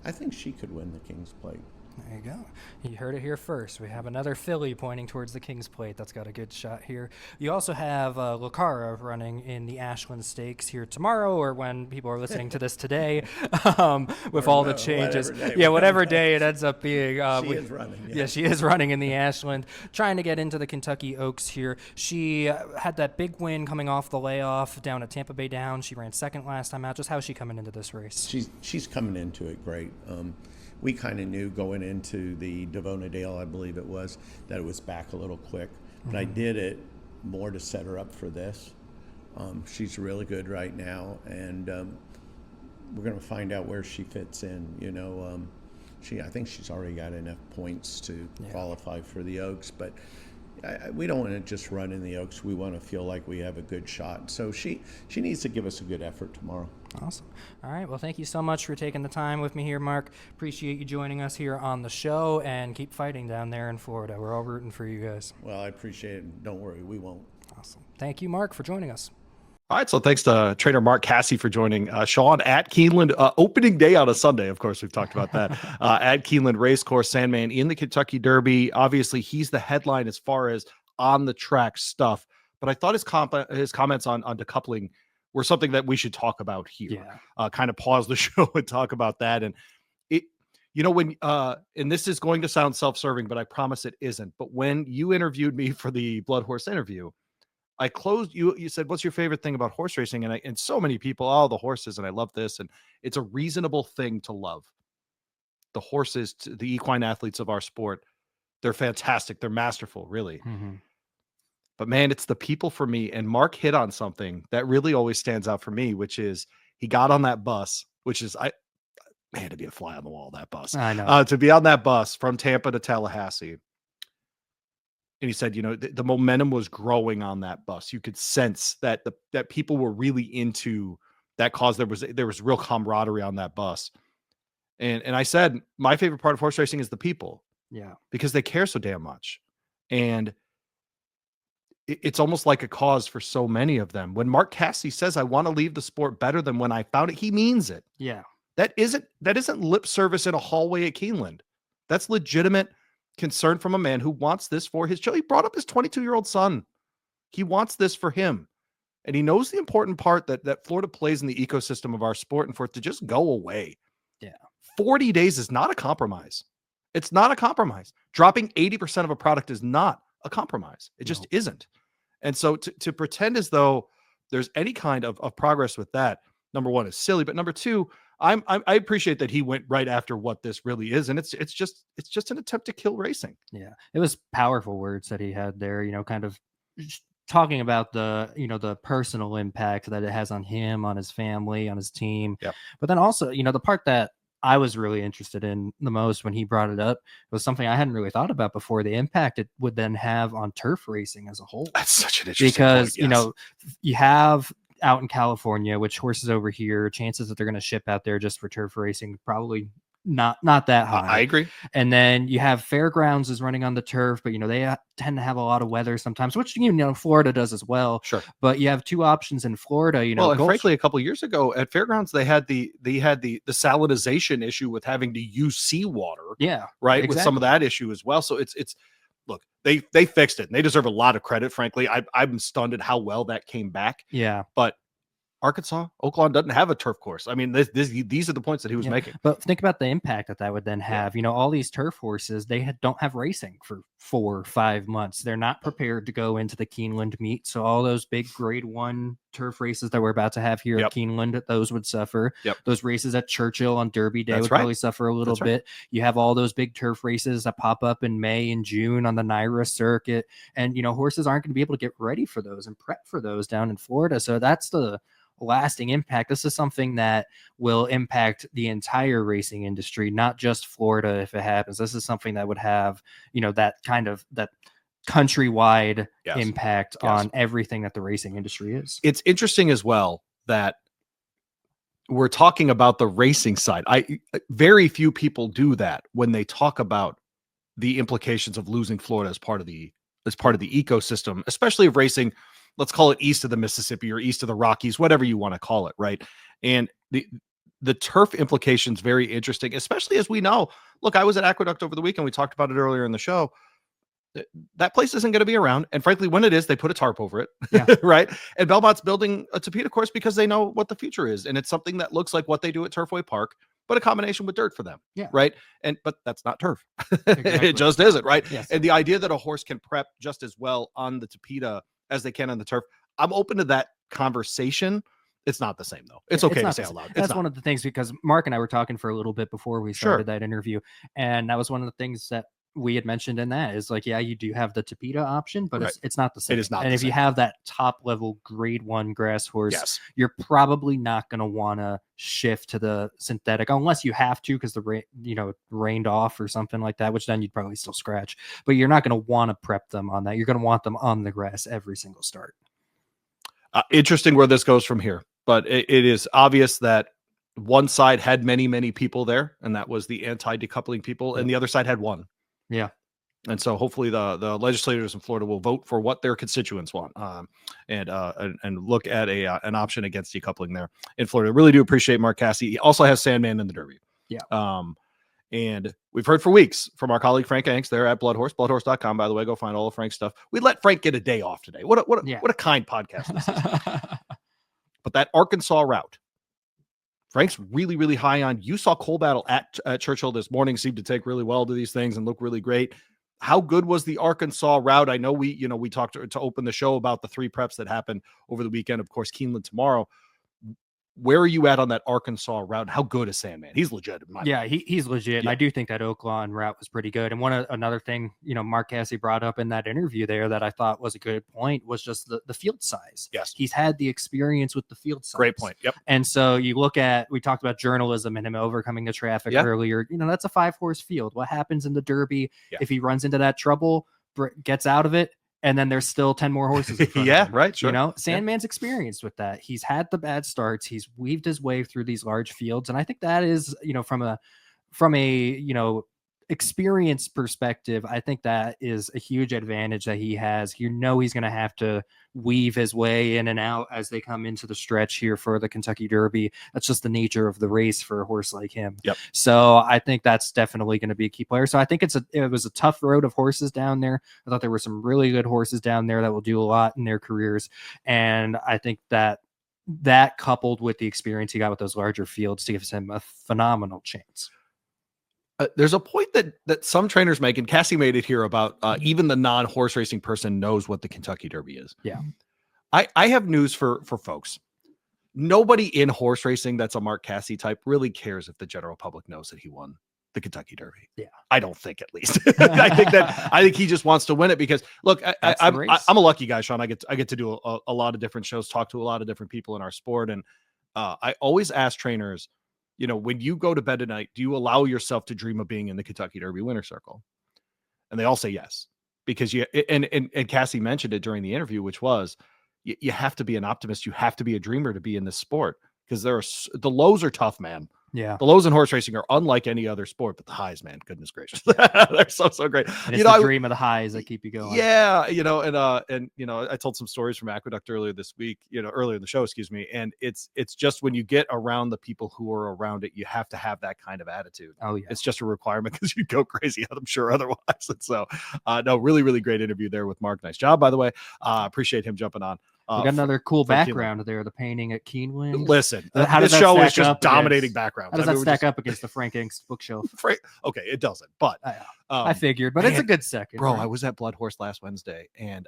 I think she could win the King's Plate. There you go. You heard it here first. We have another filly pointing towards the King's Plate. That's got a good shot here. You also have Lucara running in the Ashland Stakes here tomorrow, or when people are listening to this today, with all the changes. Whatever day it ends up being. She is running. Yeah, she is running in the Ashland, trying to get into the Kentucky Oaks here. She had that big win coming off the layoff down at Tampa Bay Downs. She ran second last time out. Just how's she coming into this race? She's coming into it great. We kind of knew going into the Devona Dale, I believe it was, that it was back a little quick. But I did it more to set her up for this. She's really good right now, and we're going to find out where she fits in. I think she's already got enough points to qualify for the Oaks, but we don't want to just run in the Oaks. We want to feel like we have a good shot. So she needs to give us a good effort tomorrow. Awesome. All right. Well, thank you so much for taking the time with me here, Mark. Appreciate you joining us here on the show, and keep fighting down there in Florida. We're all rooting for you guys. Well, I appreciate it. Don't worry, we won't. Awesome. Thank you, Mark, for joining us. All right, so thanks to trainer Mark Casse for joining Sean at Keeneland. Opening day on a Sunday, of course, we've talked about that. At Keeneland Racecourse, Sandman in the Kentucky Derby. Obviously, he's the headline as far as on-the-track stuff. But I thought his comments on decoupling were something that we should talk about here. Kind of pause the show and talk about that. And and this is going to sound self-serving, but I promise it isn't. But when you interviewed me for the BloodHorse interview, I closed you said, what's your favorite thing about horse racing? And so many people, the horses, and I love this. And it's a reasonable thing to love. The horses, the equine athletes of our sport, they're fantastic. They're masterful, really. Mm-hmm. But man, it's the people for me. And Mark hit on something that really always stands out for me, which is he got on that bus, which is, to be a fly on the wall, that bus. I know. To be on that bus from Tampa to Tallahassee. And he said, the momentum was growing on that bus. You could sense that that people were really into that cause. There was real camaraderie on that bus. And I said, my favorite part of horse racing is the people. Yeah. Because they care so damn much. And it's almost like a cause for so many of them. When Mark Casse says, I want to leave the sport better than when I found it, he means it. Yeah. That isn't lip service in a hallway at Keeneland. That's legitimate concern from a man who wants this for his child. He brought up his 22-year-old son. He wants this for him. And he knows the important part that Florida plays in the ecosystem of our sport, and for it to just go away. Yeah. 40 days is not a compromise. It's not a compromise. Dropping 80% of a product is not a compromise. It just isn't. And so to pretend as though there's any kind of progress with that, number one, is silly. But number two, I appreciate that he went right after what this really is. And it's just an attempt to kill racing. Yeah. It was powerful words that he had there, kind of talking about the personal impact that it has on him, on his family, on his team. Yep. But then also, the part that I was really interested in the most when he brought it up was something I hadn't really thought about before: the impact it would then have on turf racing as a whole. That's such an interesting because point, yes. You have out in California, which horses over here, chances that they're going to ship out there just for turf racing probably not that high. I agree. And then you have Fairgrounds is running on the turf, but they tend to have a lot of weather sometimes, which Florida does as well. Sure. But you have two options in Florida. Well, and frankly, a couple of years ago at Fairgrounds, they had the salinization issue with having to use seawater. Yeah. Right. Exactly. With some of that issue as well. So it's look, they fixed it, and they deserve a lot of credit. Frankly, I'm stunned at how well that came back. Yeah. But Arkansas, Oklahoma doesn't have a turf course. I mean, these are the points that he was making. But think about the impact that would then have. All these turf horses, they don't have racing for 4 or 5 months. They're not prepared to go into the Keeneland meet. So all those big grade 1 turf races that we're about to have here at Keeneland, those would suffer. Yep. Those races at Churchill on Derby Day would probably suffer a little bit. You have all those big turf races that pop up in May and June on the NYRA circuit. And, horses aren't going to be able to get ready for those and prep for those down in Florida. So that's the lasting impact. This is something that will impact the entire racing industry, not just Florida. If it happens, this is something that would have, that kind of that countrywide impact on everything that the racing industry is. It's interesting as well that we're talking about the racing side. Very few people do that when they talk about the implications of losing Florida as part of the ecosystem, especially of racing. Let's call it east of the Mississippi or east of the Rockies, whatever you want to call it, right? And the turf implications very interesting, especially as we know. Look, I was at Aqueduct over the weekend. We talked about it earlier in the show. That place isn't going to be around. And frankly, when it is, they put a tarp over it. Yeah. Right. And Belmont's building a Tapeta course because they know what the future is. And it's something that looks like what they do at Turfway Park, but a combination with dirt for them. Yeah. Right. But that's not turf. Exactly. It just isn't. Right. Yes. And the idea that a horse can prep just as well on the Tapeta as they can on the turf, I'm open to that conversation. It's not the same though. It's okay to say out loud. That's one of the things, because Mark and I were talking for a little bit before we started that interview. And that was one of the things that we had mentioned in that is like, yeah, you do have the Tapeta option, but it's not the same. It is not. And if you have that top level grade 1 grass horse, you're probably not going to want to shift to the synthetic unless you have to, because the rain, rained off or something like that, which then you'd probably still scratch, but you're not going to want to prep them on that. You're going to want them on the grass every single start. Interesting where this goes from here, but it is obvious that one side had many, many people there, and that was the anti-decoupling people, and the other side had one. Yeah. And so hopefully the legislators in Florida will vote for what their constituents want, and look at an option against decoupling there in Florida. Really do appreciate Mark Casse. He also has Sandman in the Derby. Yeah. And we've heard for weeks from our colleague Frank Angst there at BloodHorse, bloodhorse.com. By the way, go find all of Frank's stuff. We let Frank get a day off today. What a kind podcast this is. But that Arkansas route, Frank's really, really high on. You saw Coal Battle at Churchill this morning, seemed to take really well to these things and look really great. How good was the Arkansas route? I know we talked to open the show about the 3 preps that happened over the weekend. Of course, Keeneland tomorrow. Where are you at on that Arkansas route? How good is Sandman? He's legit. He's legit. Yeah. And I do think that Oaklawn route was pretty good. And another thing, Mark Casse brought up in that interview there that I thought was a good point was just the field size. Yes. He's had the experience with the field size. Great point. Yep. And so you look at, we talked about journalism and him overcoming the traffic earlier. That's a 5-horse field. What happens in the Derby if he runs into that trouble, gets out of it, and then there's still 10 more horses in front of him. Right. Sure. Sandman's experienced with that. He's had the bad starts. He's weaved his way through these large fields. And I think that is, from a experience perspective, I think that is a huge advantage that he has. He's going to have to weave his way in and out as they come into the stretch here for the Kentucky Derby. That's just the nature of the race for a horse like him. Yep. So I think that's definitely going to be a key player. So I think it was a tough road of horses down there. I thought there were some really good horses down there that will do a lot in their careers. And I think that coupled with the experience he got with those larger fields gives him a phenomenal chance. There's a point that some trainers make, and Cassie made it here about even the non-horse racing person knows what the Kentucky Derby is. Yeah. I have news for folks. Nobody in horse racing that's a Mark Casse type really cares if the general public knows that he won the Kentucky Derby. Yeah. I don't think, at least. I think he just wants to win it because look, I'm a lucky guy, Sean. I get to do a lot of different shows, talk to a lot of different people in our sport. And I always ask trainers, when you go to bed at night, do you allow yourself to dream of being in the Kentucky Derby winner circle? And they all say yes, because and Casse mentioned it during the interview, which was you have to be an optimist. You have to be a dreamer to be in this sport, because the lows are tough, man. Yeah. The lows in horse racing are unlike any other sport, but the highs, man, goodness gracious. They're so great. And it's the dream of the highs that keep you going. Yeah. I told some stories from Aqueduct earlier this week, earlier in the show, excuse me. And it's just when you get around the people who are around it, you have to have that kind of attitude. Oh yeah. It's just a requirement, because you go crazy, I'm sure, otherwise. And so, really, really great interview there with Mark. Nice job, by the way. Appreciate him jumping on. We got another cool background there, the painting at Keeneland. Listen, how does this show show is is just dominating backgrounds. How does that stack up against the Frank Angst bookshelf? Okay, it doesn't, but I figured, but it's a good second. Bro, right? I was at BloodHorse last Wednesday and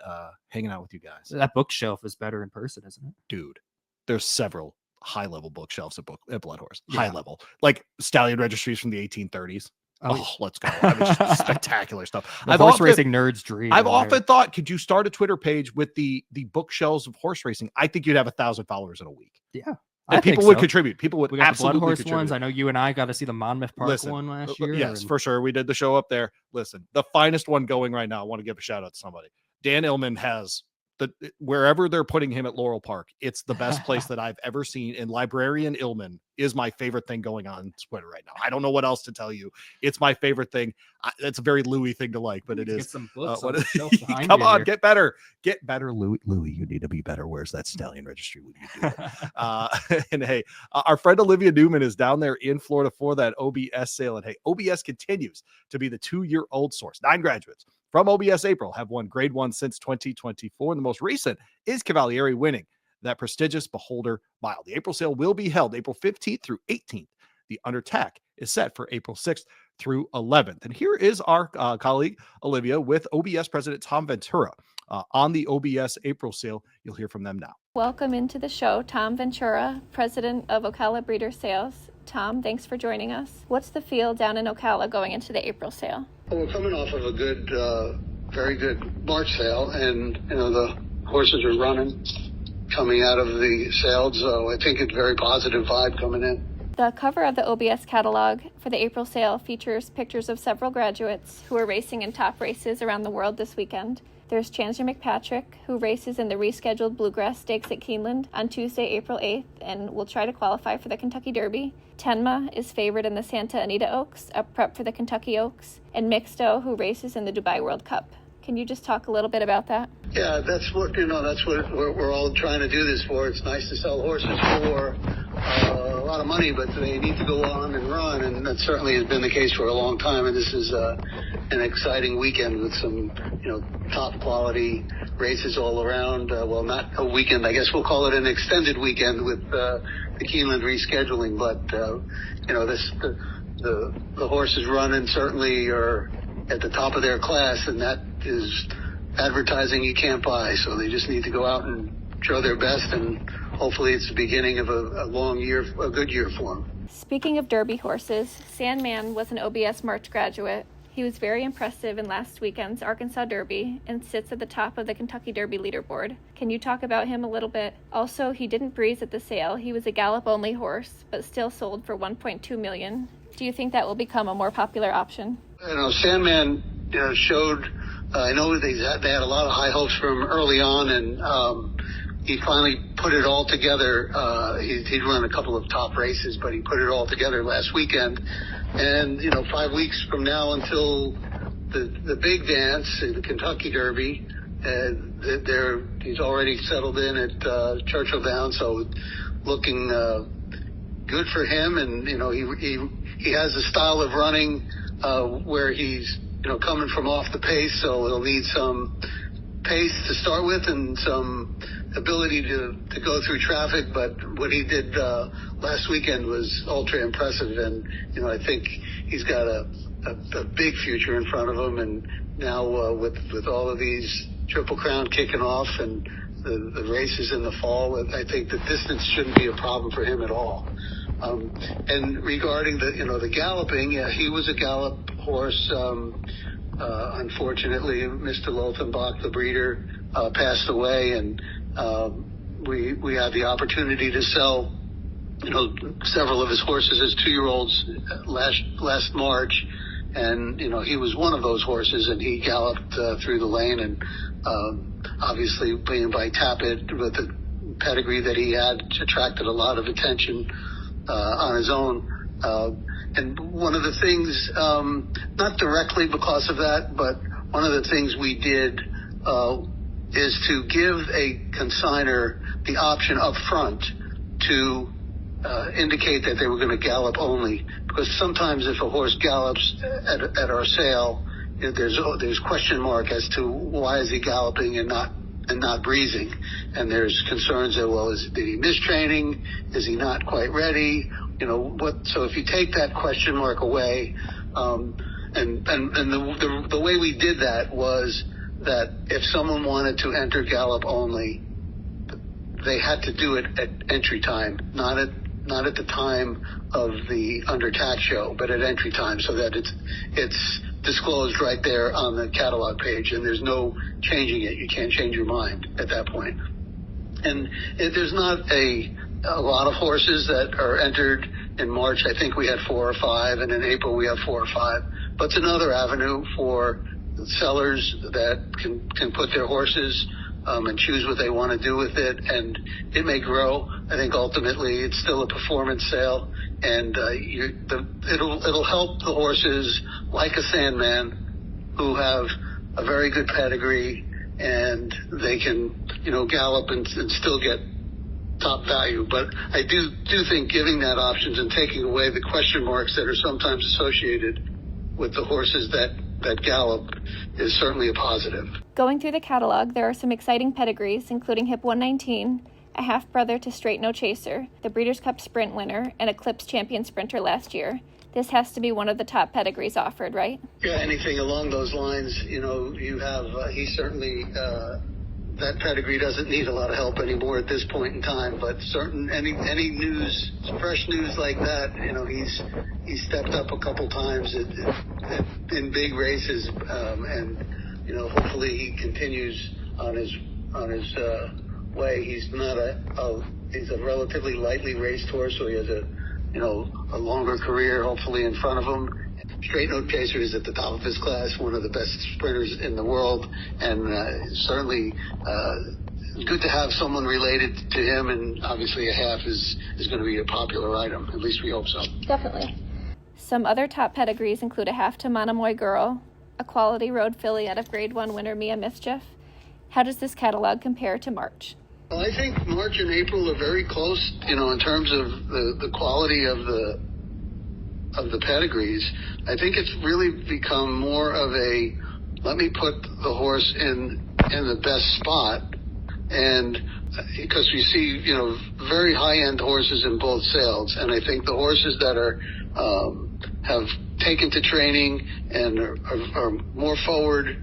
hanging out with you guys. That bookshelf is better in person, isn't it? Dude, there's several high-level bookshelves at BloodHorse. Yeah. High level. Like stallion registries from the 1830s. Oh, let's go. I mean, just spectacular stuff. Horse racing nerds dream. I've often thought, could you start a Twitter page with the bookshelves of horse racing? I think you'd have 1,000 followers in a week. Yeah. And people would contribute. People would absolutely BloodHorse contribute. Ones. I know you and I got to see the Monmouth Park one last year. Yes, for sure. We did the show up there. Listen, the finest one going right now. I want to give a shout out to somebody. Dan Illman has wherever they're putting him at Laurel Park, it's the best place that I've ever seen. And Librarian Illman is my favorite thing going on Twitter right now. I don't know what else to tell you. It's my favorite thing. It's a very Louie thing to like, but it is. Get some books on the shelf behind come you on, here. get better, Louie. Louie, you need to be better. Where's that stallion registry when you do it? And hey, our friend Olivia Newman is down there in Florida for that OBS sale. And hey, OBS continues to be the 2-year-old source. 9 graduates from OBS April have won grade 1 since 2024. And the most recent is Cavalieri winning that prestigious Beholder Mile. The April sale will be held April 15th through 18th. The under Tack is set for April 6th through 11th. And here is our colleague Olivia with OBS President Tom Ventura on the OBS April sale. You'll hear from them now. Welcome into the show, Tom Ventura, President of Ocala Breeders Sales. Tom, thanks for joining us. What's the feel down in Ocala going into the April sale? Well, we're coming off of a good, very good March sale, and the horses are running coming out of the sale, so I think it's a very positive vibe coming in. The cover of the OBS catalog for the April sale features pictures of several graduates who are racing in top races around the world this weekend. There's Chandler McPatrick, who races in the rescheduled Bluegrass Stakes at Keeneland on Tuesday, April 8th, and will try to qualify for the Kentucky Derby. Tenma is favored in the Santa Anita Oaks, a prep for the Kentucky Oaks, and Mixto, who races in the Dubai World Cup. Can you just talk a little bit about that? Yeah, that's what we're all trying to do this for. It's nice to sell horses for a lot of money, but they need to go on and run, and that certainly has been the case for a long time. And this is an exciting weekend with some, top quality races all around. Well, not a weekend, I guess we'll call it an extended weekend with the Keeneland rescheduling. But the horses running certainly are at the top of their class, and that is advertising you can't buy. So they just need to go out and show their best, and hopefully it's the beginning of a good year for them. Speaking of Derby horses, Sandman was an OBS March graduate. He was very impressive in last weekend's Arkansas Derby and sits at the top of the Kentucky Derby leaderboard. Can you talk about him a little bit? Also, he didn't breeze at the sale. He was a gallop-only horse, but still sold for $1.2 million. Do you think that will become a more popular option? Sandman showed, I know they had a lot of high hopes from early on, and he finally put it all together. He'd run a couple of top races, but he put it all together last weekend. And, 5 weeks from now until the big dance, the Kentucky Derby, he's already settled in at Churchill Downs, so looking good for him. And, he has a style of running where he's, coming from off the pace, so he'll need some pace to start with and some ability to go through traffic. But what he did last weekend was ultra impressive, and I think he's got a big future in front of him. And now with all of these Triple Crown kicking off and the races in the fall, I think the distance shouldn't be a problem for him at all. And regarding the galloping, he was a gallop horse. Unfortunately, Mr. Lothenbach, the breeder, passed away, and we had the opportunity to sell, several of his horses as 2-year-olds last March, and he was one of those horses, and he galloped through the lane, and obviously being by Tappet with the pedigree that he had, attracted a lot of attention on his own. And one of the things, not directly because of that, but one of the things we did is to give a consignor the option up front to indicate that they were going to gallop only. Because sometimes if a horse gallops at our sale, there's question mark as to why is he galloping and not breezing. And there's concerns that, did he miss training? Is he not quite ready? So if you take that question mark away, and the way we did that was that if someone wanted to enter gallop only, they had to do it at entry time, not at the time of the under Tack show, but at entry time, so that it's disclosed right there on the catalog page, and there's no changing it. You can't change your mind at that point. And there's not a lot of horses that are entered in March. I think we had 4 or 5, and in April we have 4 or 5. But it's another avenue for sellers that can put their horses and choose what they want to do with it, and it may grow. I think ultimately it's still a performance sale, and it'll help the horses like a Sandman, who have a very good pedigree, and they can, gallop and still get top value. But I do think giving that options and taking away the question marks that are sometimes associated with the horses that gallop is certainly a positive. Going through the catalog, there are some exciting pedigrees, including Hip 119, a half-brother to Straight No Chaser, the Breeders' Cup Sprint winner, and Eclipse champion sprinter last year. This has to be one of the top pedigrees offered, right? Yeah, anything along those lines. You have, he certainly, that pedigree doesn't need a lot of help anymore at this point in time, but any news, fresh news like that, he's stepped up a couple times in big races, and hopefully he continues on his way. He's not he's a relatively lightly raced horse, so he has a longer career hopefully in front of him. Straight No Chaser is at the top of his class, one of the best sprinters in the world, and certainly good to have someone related to him, and obviously a half is going to be a popular item. At least we hope so. Definitely. Some other top pedigrees include a half to Monomoy Girl, a quality road filly out of Grade 1 winner Mia Mischief. How does this catalog compare to March? Well, I think March and April are very close, in terms of the quality of the pedigrees. I think it's really become more of a, let me put the horse in the best spot, and because we see, very high-end horses in both sales, and I think the horses that have taken to training and are more forward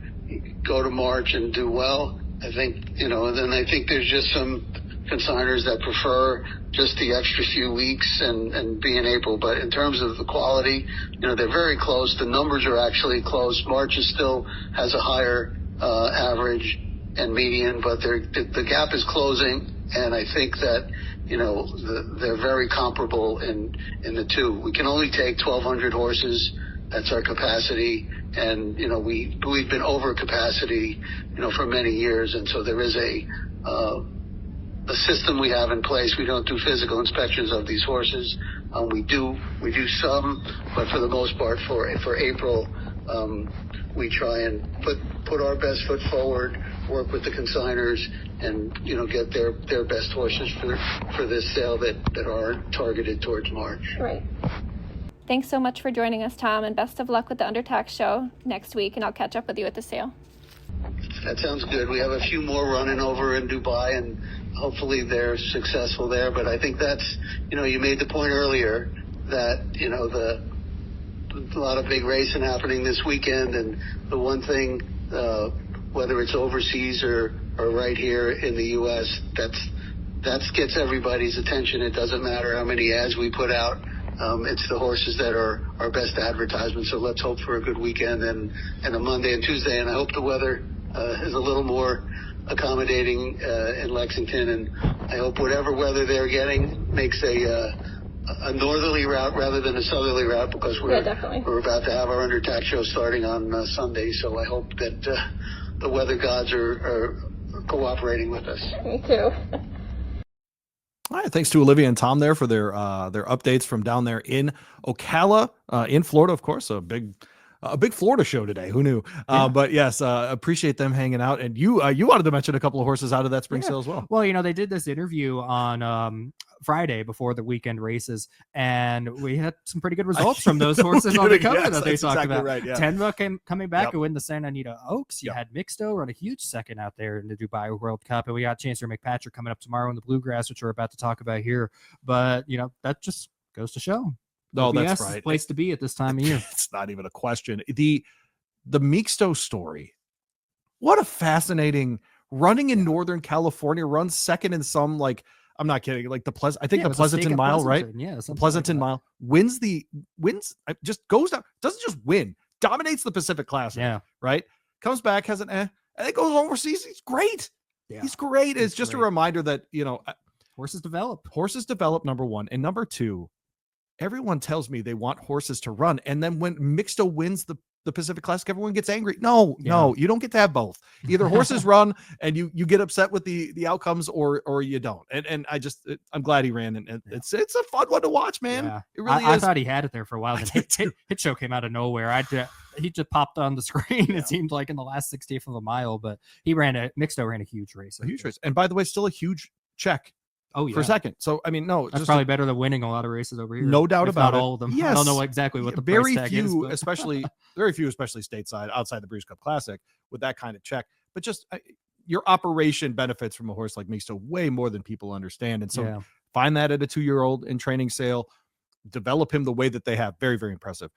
go to March and do well. I think, and then I think there's just some consigners that prefer just the extra few weeks and being able, but in terms of the quality, they're very close. The numbers are actually close. March still has a higher average and median, but the gap is closing, and I think that, they're very comparable in the two. We can only take 1,200 horses. That's our capacity, and we've been over capacity, for many years, and so there is a system we have in place. We don't do physical inspections of these horses. We do some, but for the most part, for April, we try and put our best foot forward, work with the consigners, and get their best horses for this sale that are targeted towards March. Right. Thanks so much for joining us, Tom, and best of luck with the Undertax show next week, and I'll catch up with you at the sale. That sounds good. We have a few more running over in Dubai, and hopefully they're successful there. But I think that's, you made the point earlier that, a lot of big racing happening this weekend, and the one thing, whether it's overseas or right here in the U.S., that gets everybody's attention. It doesn't matter how many ads we put out. It's the horses that are our best advertisement. So let's hope for a good weekend and a Monday and Tuesday. And I hope the weather is a little more accommodating in Lexington. And I hope whatever weather they're getting makes a northerly route rather than a southerly route, because we're about to have our Undertax show starting on Sunday. So I hope that the weather gods are cooperating with us. Me too. All right, thanks to Olivia and Tom there for their updates from down there in Ocala, in Florida, of course. A big Florida show today. Who knew? Yeah. But yes, appreciate them hanging out. And you wanted to mention a couple of horses out of that spring sale as well. Well, they did this interview on Friday before the weekend races, and we had some pretty good results from those horses on the cover that they talked about. Right, yeah. Tenva coming back and win the Santa Anita Oaks. You had Mixto run a huge second out there in the Dubai World Cup, and we got Chancellor McPatrick coming up tomorrow in the Bluegrass, which we're about to talk about here. But that just goes to show. No, OBS that's right. Is the place to be at this time of year. It's not even a question. The Mixto story. What a fascinating running in Northern California, runs second in some, like, I'm not kidding, like the Pleasanton Mile, right? Yeah, the Pleasanton Mile wins, just goes down, doesn't just win, dominates the Pacific Classic. Yeah. Right. Comes back, has an and it goes overseas. He's great. Yeah. He's great. It's just a reminder that, horses develop. Horses develop, number one. And number two, everyone tells me they want horses to run. And then when Mixto wins the the Pacific Classic, everyone gets angry. No, you don't get to have both. Either horses run and you get upset with the outcomes, or you don't. And I'm glad he ran, and it's a fun one to watch, man. Yeah. It really is. I thought he had it there for a while. Then hit show came out of nowhere. He just popped on the screen. It seemed like in the last 60th of a mile, but he ran a huge race. A huge race. And by the way, still a huge check. Oh, yeah. For second. So, I mean, no, that's probably better than winning a lot of races over here. No doubt about it. All of them. Yes. I don't know exactly what the price tag is. Very few, especially stateside, outside the Breeders' Cup Classic, with that kind of check. But just your operation benefits from a horse like Misto way more than people understand. And so find that at a 2-year-old in training sale, develop him the way that they have. Very, very impressive.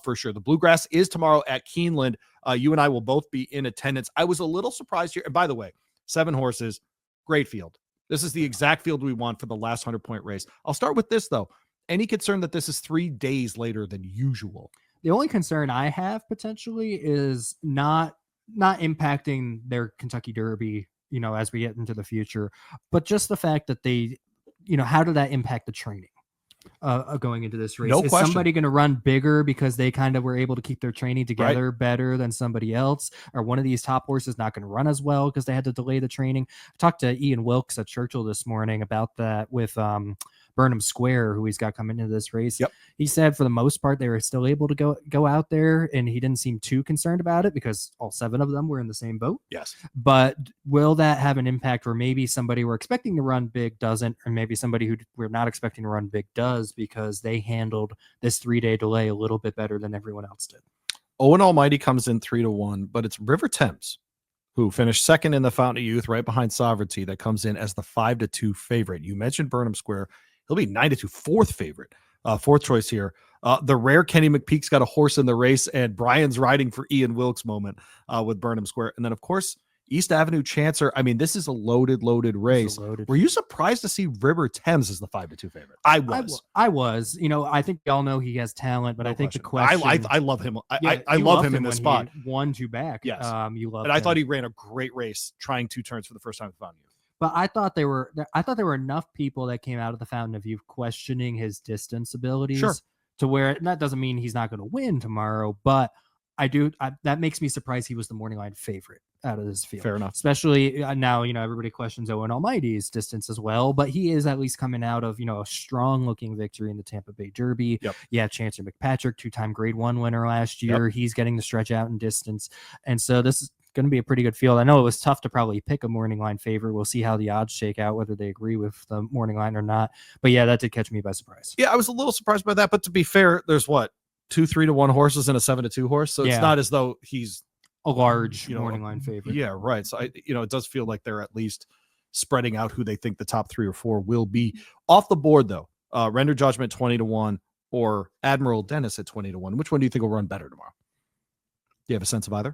For sure. The Bluegrass is tomorrow at Keeneland. You and I will both be in attendance. I was a little surprised here. And by the way, 7 horses, great field. This is the exact field we want for the last 100-point race. I'll start with this, though. Any concern that this is 3 days later than usual? The only concern I have potentially is not impacting their Kentucky Derby, as we get into the future, but just the fact that they, how did that impact the training going into this race? No is question. Somebody going to run bigger because they kind of were able to keep their training together better than somebody else? Or one of these top horses not going to run as well because they had to delay the training? I talked to Ian Wilkes at Churchill this morning about that with Burnham Square, who he's got coming into this race. Yep. He said for the most part they were still able to go out there, and he didn't seem too concerned about it because all 7 of them were in the same boat. Yes. But will that have an impact where maybe somebody we're expecting to run big doesn't, or maybe somebody who we're not expecting to run big does because they handled this 3-day delay a little bit better than everyone else did? Owen Almighty comes in 3-1, but it's River Thames, who finished second in the Fountain of Youth right behind Sovereignty, that comes in as the 5-2 favorite. You mentioned Burnham Square. He'll be 9-2, 4th favorite, 4th choice here. The rare Kenny McPeak's got a horse in the race, and Brian's riding for Ian Wilkes moment with Burnham Square. And then, of course, East Avenue Chancer. I mean, this is a loaded race. Were you surprised to see River Thames as the 5-2 favorite? I was. I was. I think we all know he has talent, but I think the question. I love him. I love him in this spot. 1-2 back. Yes. You love. And I thought he ran a great race, trying 2 turns for the first time in the Fountain of Youth. But I thought there were enough people that came out of the Fountain of Youth questioning his distance abilities to where that doesn't mean he's not going to win tomorrow, but that makes me surprised he was the morning line favorite out of this field. Fair enough. Especially now, everybody questions Owen Almighty's distance as well, but he is at least coming out of, a strong looking victory in the Tampa Bay Derby. Yep. Yeah. Chancer McPatrick, 2-time Grade 1 winner last year. Yep. He's getting to stretch out in distance. And so this is going to be a pretty good field. I know it was tough to probably pick a morning line favorite. We'll see how the odds shake out, whether they agree with the morning line or not. But yeah, that did catch me by surprise. Yeah, I was a little surprised by that. But to be fair, there's 2 3-1 horses and a 7-2 horse. So it's not as though he's a large morning line favorite. Yeah, right. So it does feel like they're at least spreading out who they think the top 3 or 4 will be. Off the board, though, Render Judgment 20-1 or Admiral Dennis at 20-1. Which one do you think will run better tomorrow? Do you have a sense of either?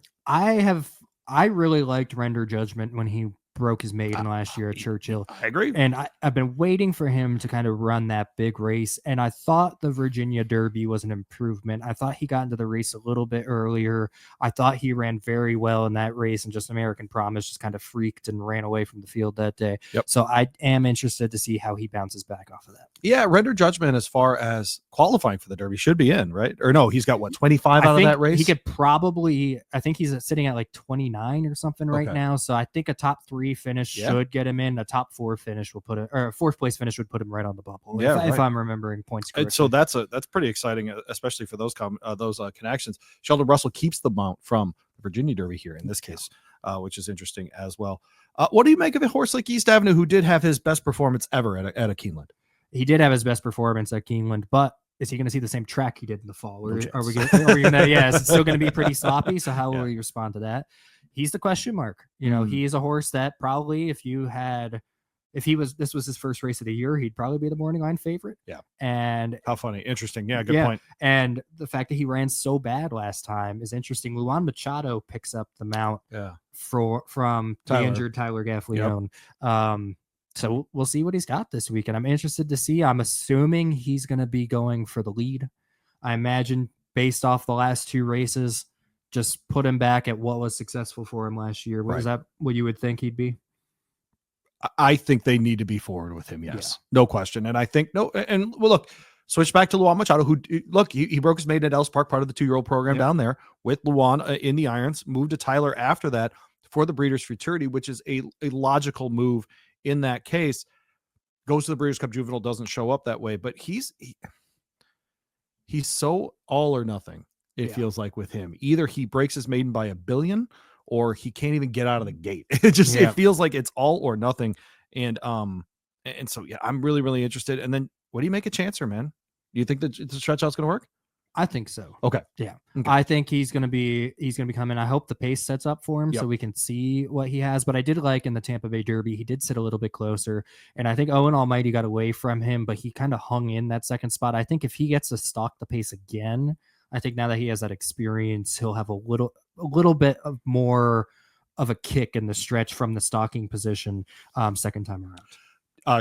I really liked Render Judgment when he broke his maiden last year at Churchill. I agree. And I've been waiting for him to kind of run that big race. And I thought the Virginia Derby was an improvement. I thought he got into the race a little bit earlier. I thought he ran very well in that race, and just American Promise just kind of freaked and ran away from the field that day. Yep. So I am interested to see how he bounces back off of that. Yeah, Render Judgment, as far as qualifying for the Derby, should be in, right? Or no, he's got 25 out of that race? He could probably, I think he's sitting at like 29 or something right now. So I think a top 3 finish should get him in. A top 4 finish will put it, or a 4th place finish would put him right on the bubble. If I'm remembering points correctly. So that's pretty exciting, especially for those connections. Sheldon Russell keeps the mount from the Virginia Derby here in this case, which is interesting as well. What do you make of a horse like East Avenue, who did have his best performance ever at a Keeneland? He did have his best performance at Keeneland, but is he going to see the same track he did in the fall? Are we going to? Yes, it's still going to be pretty sloppy. So how will he respond to that? He's the question mark. He is a horse that probably, if this was his first race of the year, he'd probably be the morning line favorite. Yeah. And how funny. Interesting. Yeah. Good point. And the fact that he ran so bad last time is interesting. Luan Machado picks up the mount from the injured Tyler Gaffleone. Yep. So we'll see what he's got this week. And I'm interested to see. I'm assuming he's going to be going for the lead. I imagine based off the last 2 races, just put him back at what was successful for him last year. Is that what you would think he'd be? I think they need to be forward with him. Yes, no question. And I think look, Switch back to Luan Machado, who, look, he broke his maiden at Ellis Park, part of the 2-year-old program down there with Luan in the irons, moved to Tyler after that for the Breeders' Futurity, which is a logical move in that case. Goes to the Breeders' Cup Juvenile, doesn't show up that way, but he's so all or nothing, it feels like, with him. Either he breaks his maiden by $1 billion or he can't even get out of the gate. It feels like it's all or nothing. And so, yeah, I'm really, really interested. And then what do you make a Chancer, man? Do you think that the stretch out's going to work? I think so. Okay. Yeah. Okay. I think he's going to be coming. I hope the pace sets up for him so we can see what he has. But I did like in the Tampa Bay Derby, he did sit a little bit closer. And I think Owen Almighty got away from him, but he kind of hung in that second spot. I think if he gets to stalk the pace again, I think now that he has that experience, he'll have a little bit of more of a kick in the stretch from the stalking position second time around.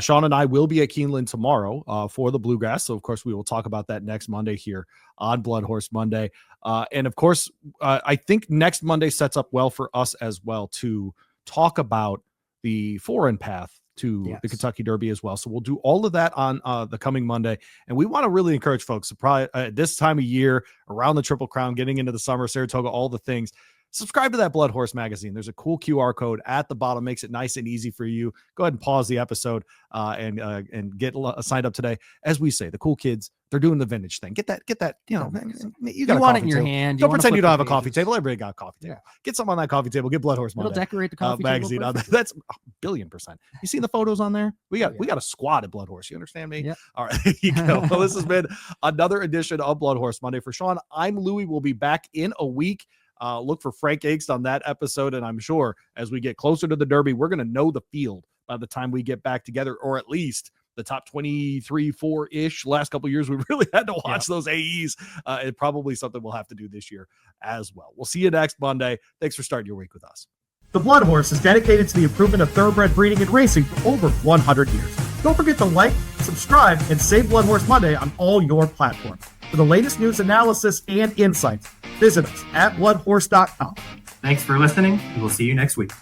Sean and I will be at Keeneland tomorrow for the Bluegrass. So, of course, we will talk about that next Monday here on BloodHorse Monday. And, of course, I think next Monday sets up well for us as well to talk about the foreign path to the Kentucky Derby as well. So we'll do all of that on the coming Monday. And we want to really encourage folks to this time of year, around the Triple Crown, getting into the summer, Saratoga, all the things. Subscribe to that BloodHorse magazine. There's a cool QR code at the bottom, makes it nice and easy for you. Go ahead and pause the episode and get signed up today. As we say, the cool kids, they're doing the vintage thing. Get that. You got want it in your hand. Don't pretend you don't have a coffee table. Everybody got a coffee table. Get something on that coffee table. Get BloodHorse Monday. It'll decorate the coffee magazine. table. That's 1,000,000,000%. You seen the photos on there? We got a squad at BloodHorse. You understand me? Yep. All right. There you go. Well, this has been another edition of BloodHorse Monday. For Sean, I'm Louie. We'll be back in a week. Look for Frank Akes on that episode, and I'm sure as we get closer to the Derby, we're going to know the field by the time we get back together, or at least the top 23, 4-ish. Last couple of years, we really had to watch those AEs. It's probably something we'll have to do this year as well. We'll see you next Monday. Thanks for starting your week with us. The BloodHorse is dedicated to the improvement of thoroughbred breeding and racing for over 100 years. Don't forget to like, subscribe, and save BloodHorse Monday on all your platforms. For the latest news, analysis, and insights, visit us at bloodhorse.com. Thanks for listening, and we'll see you next week.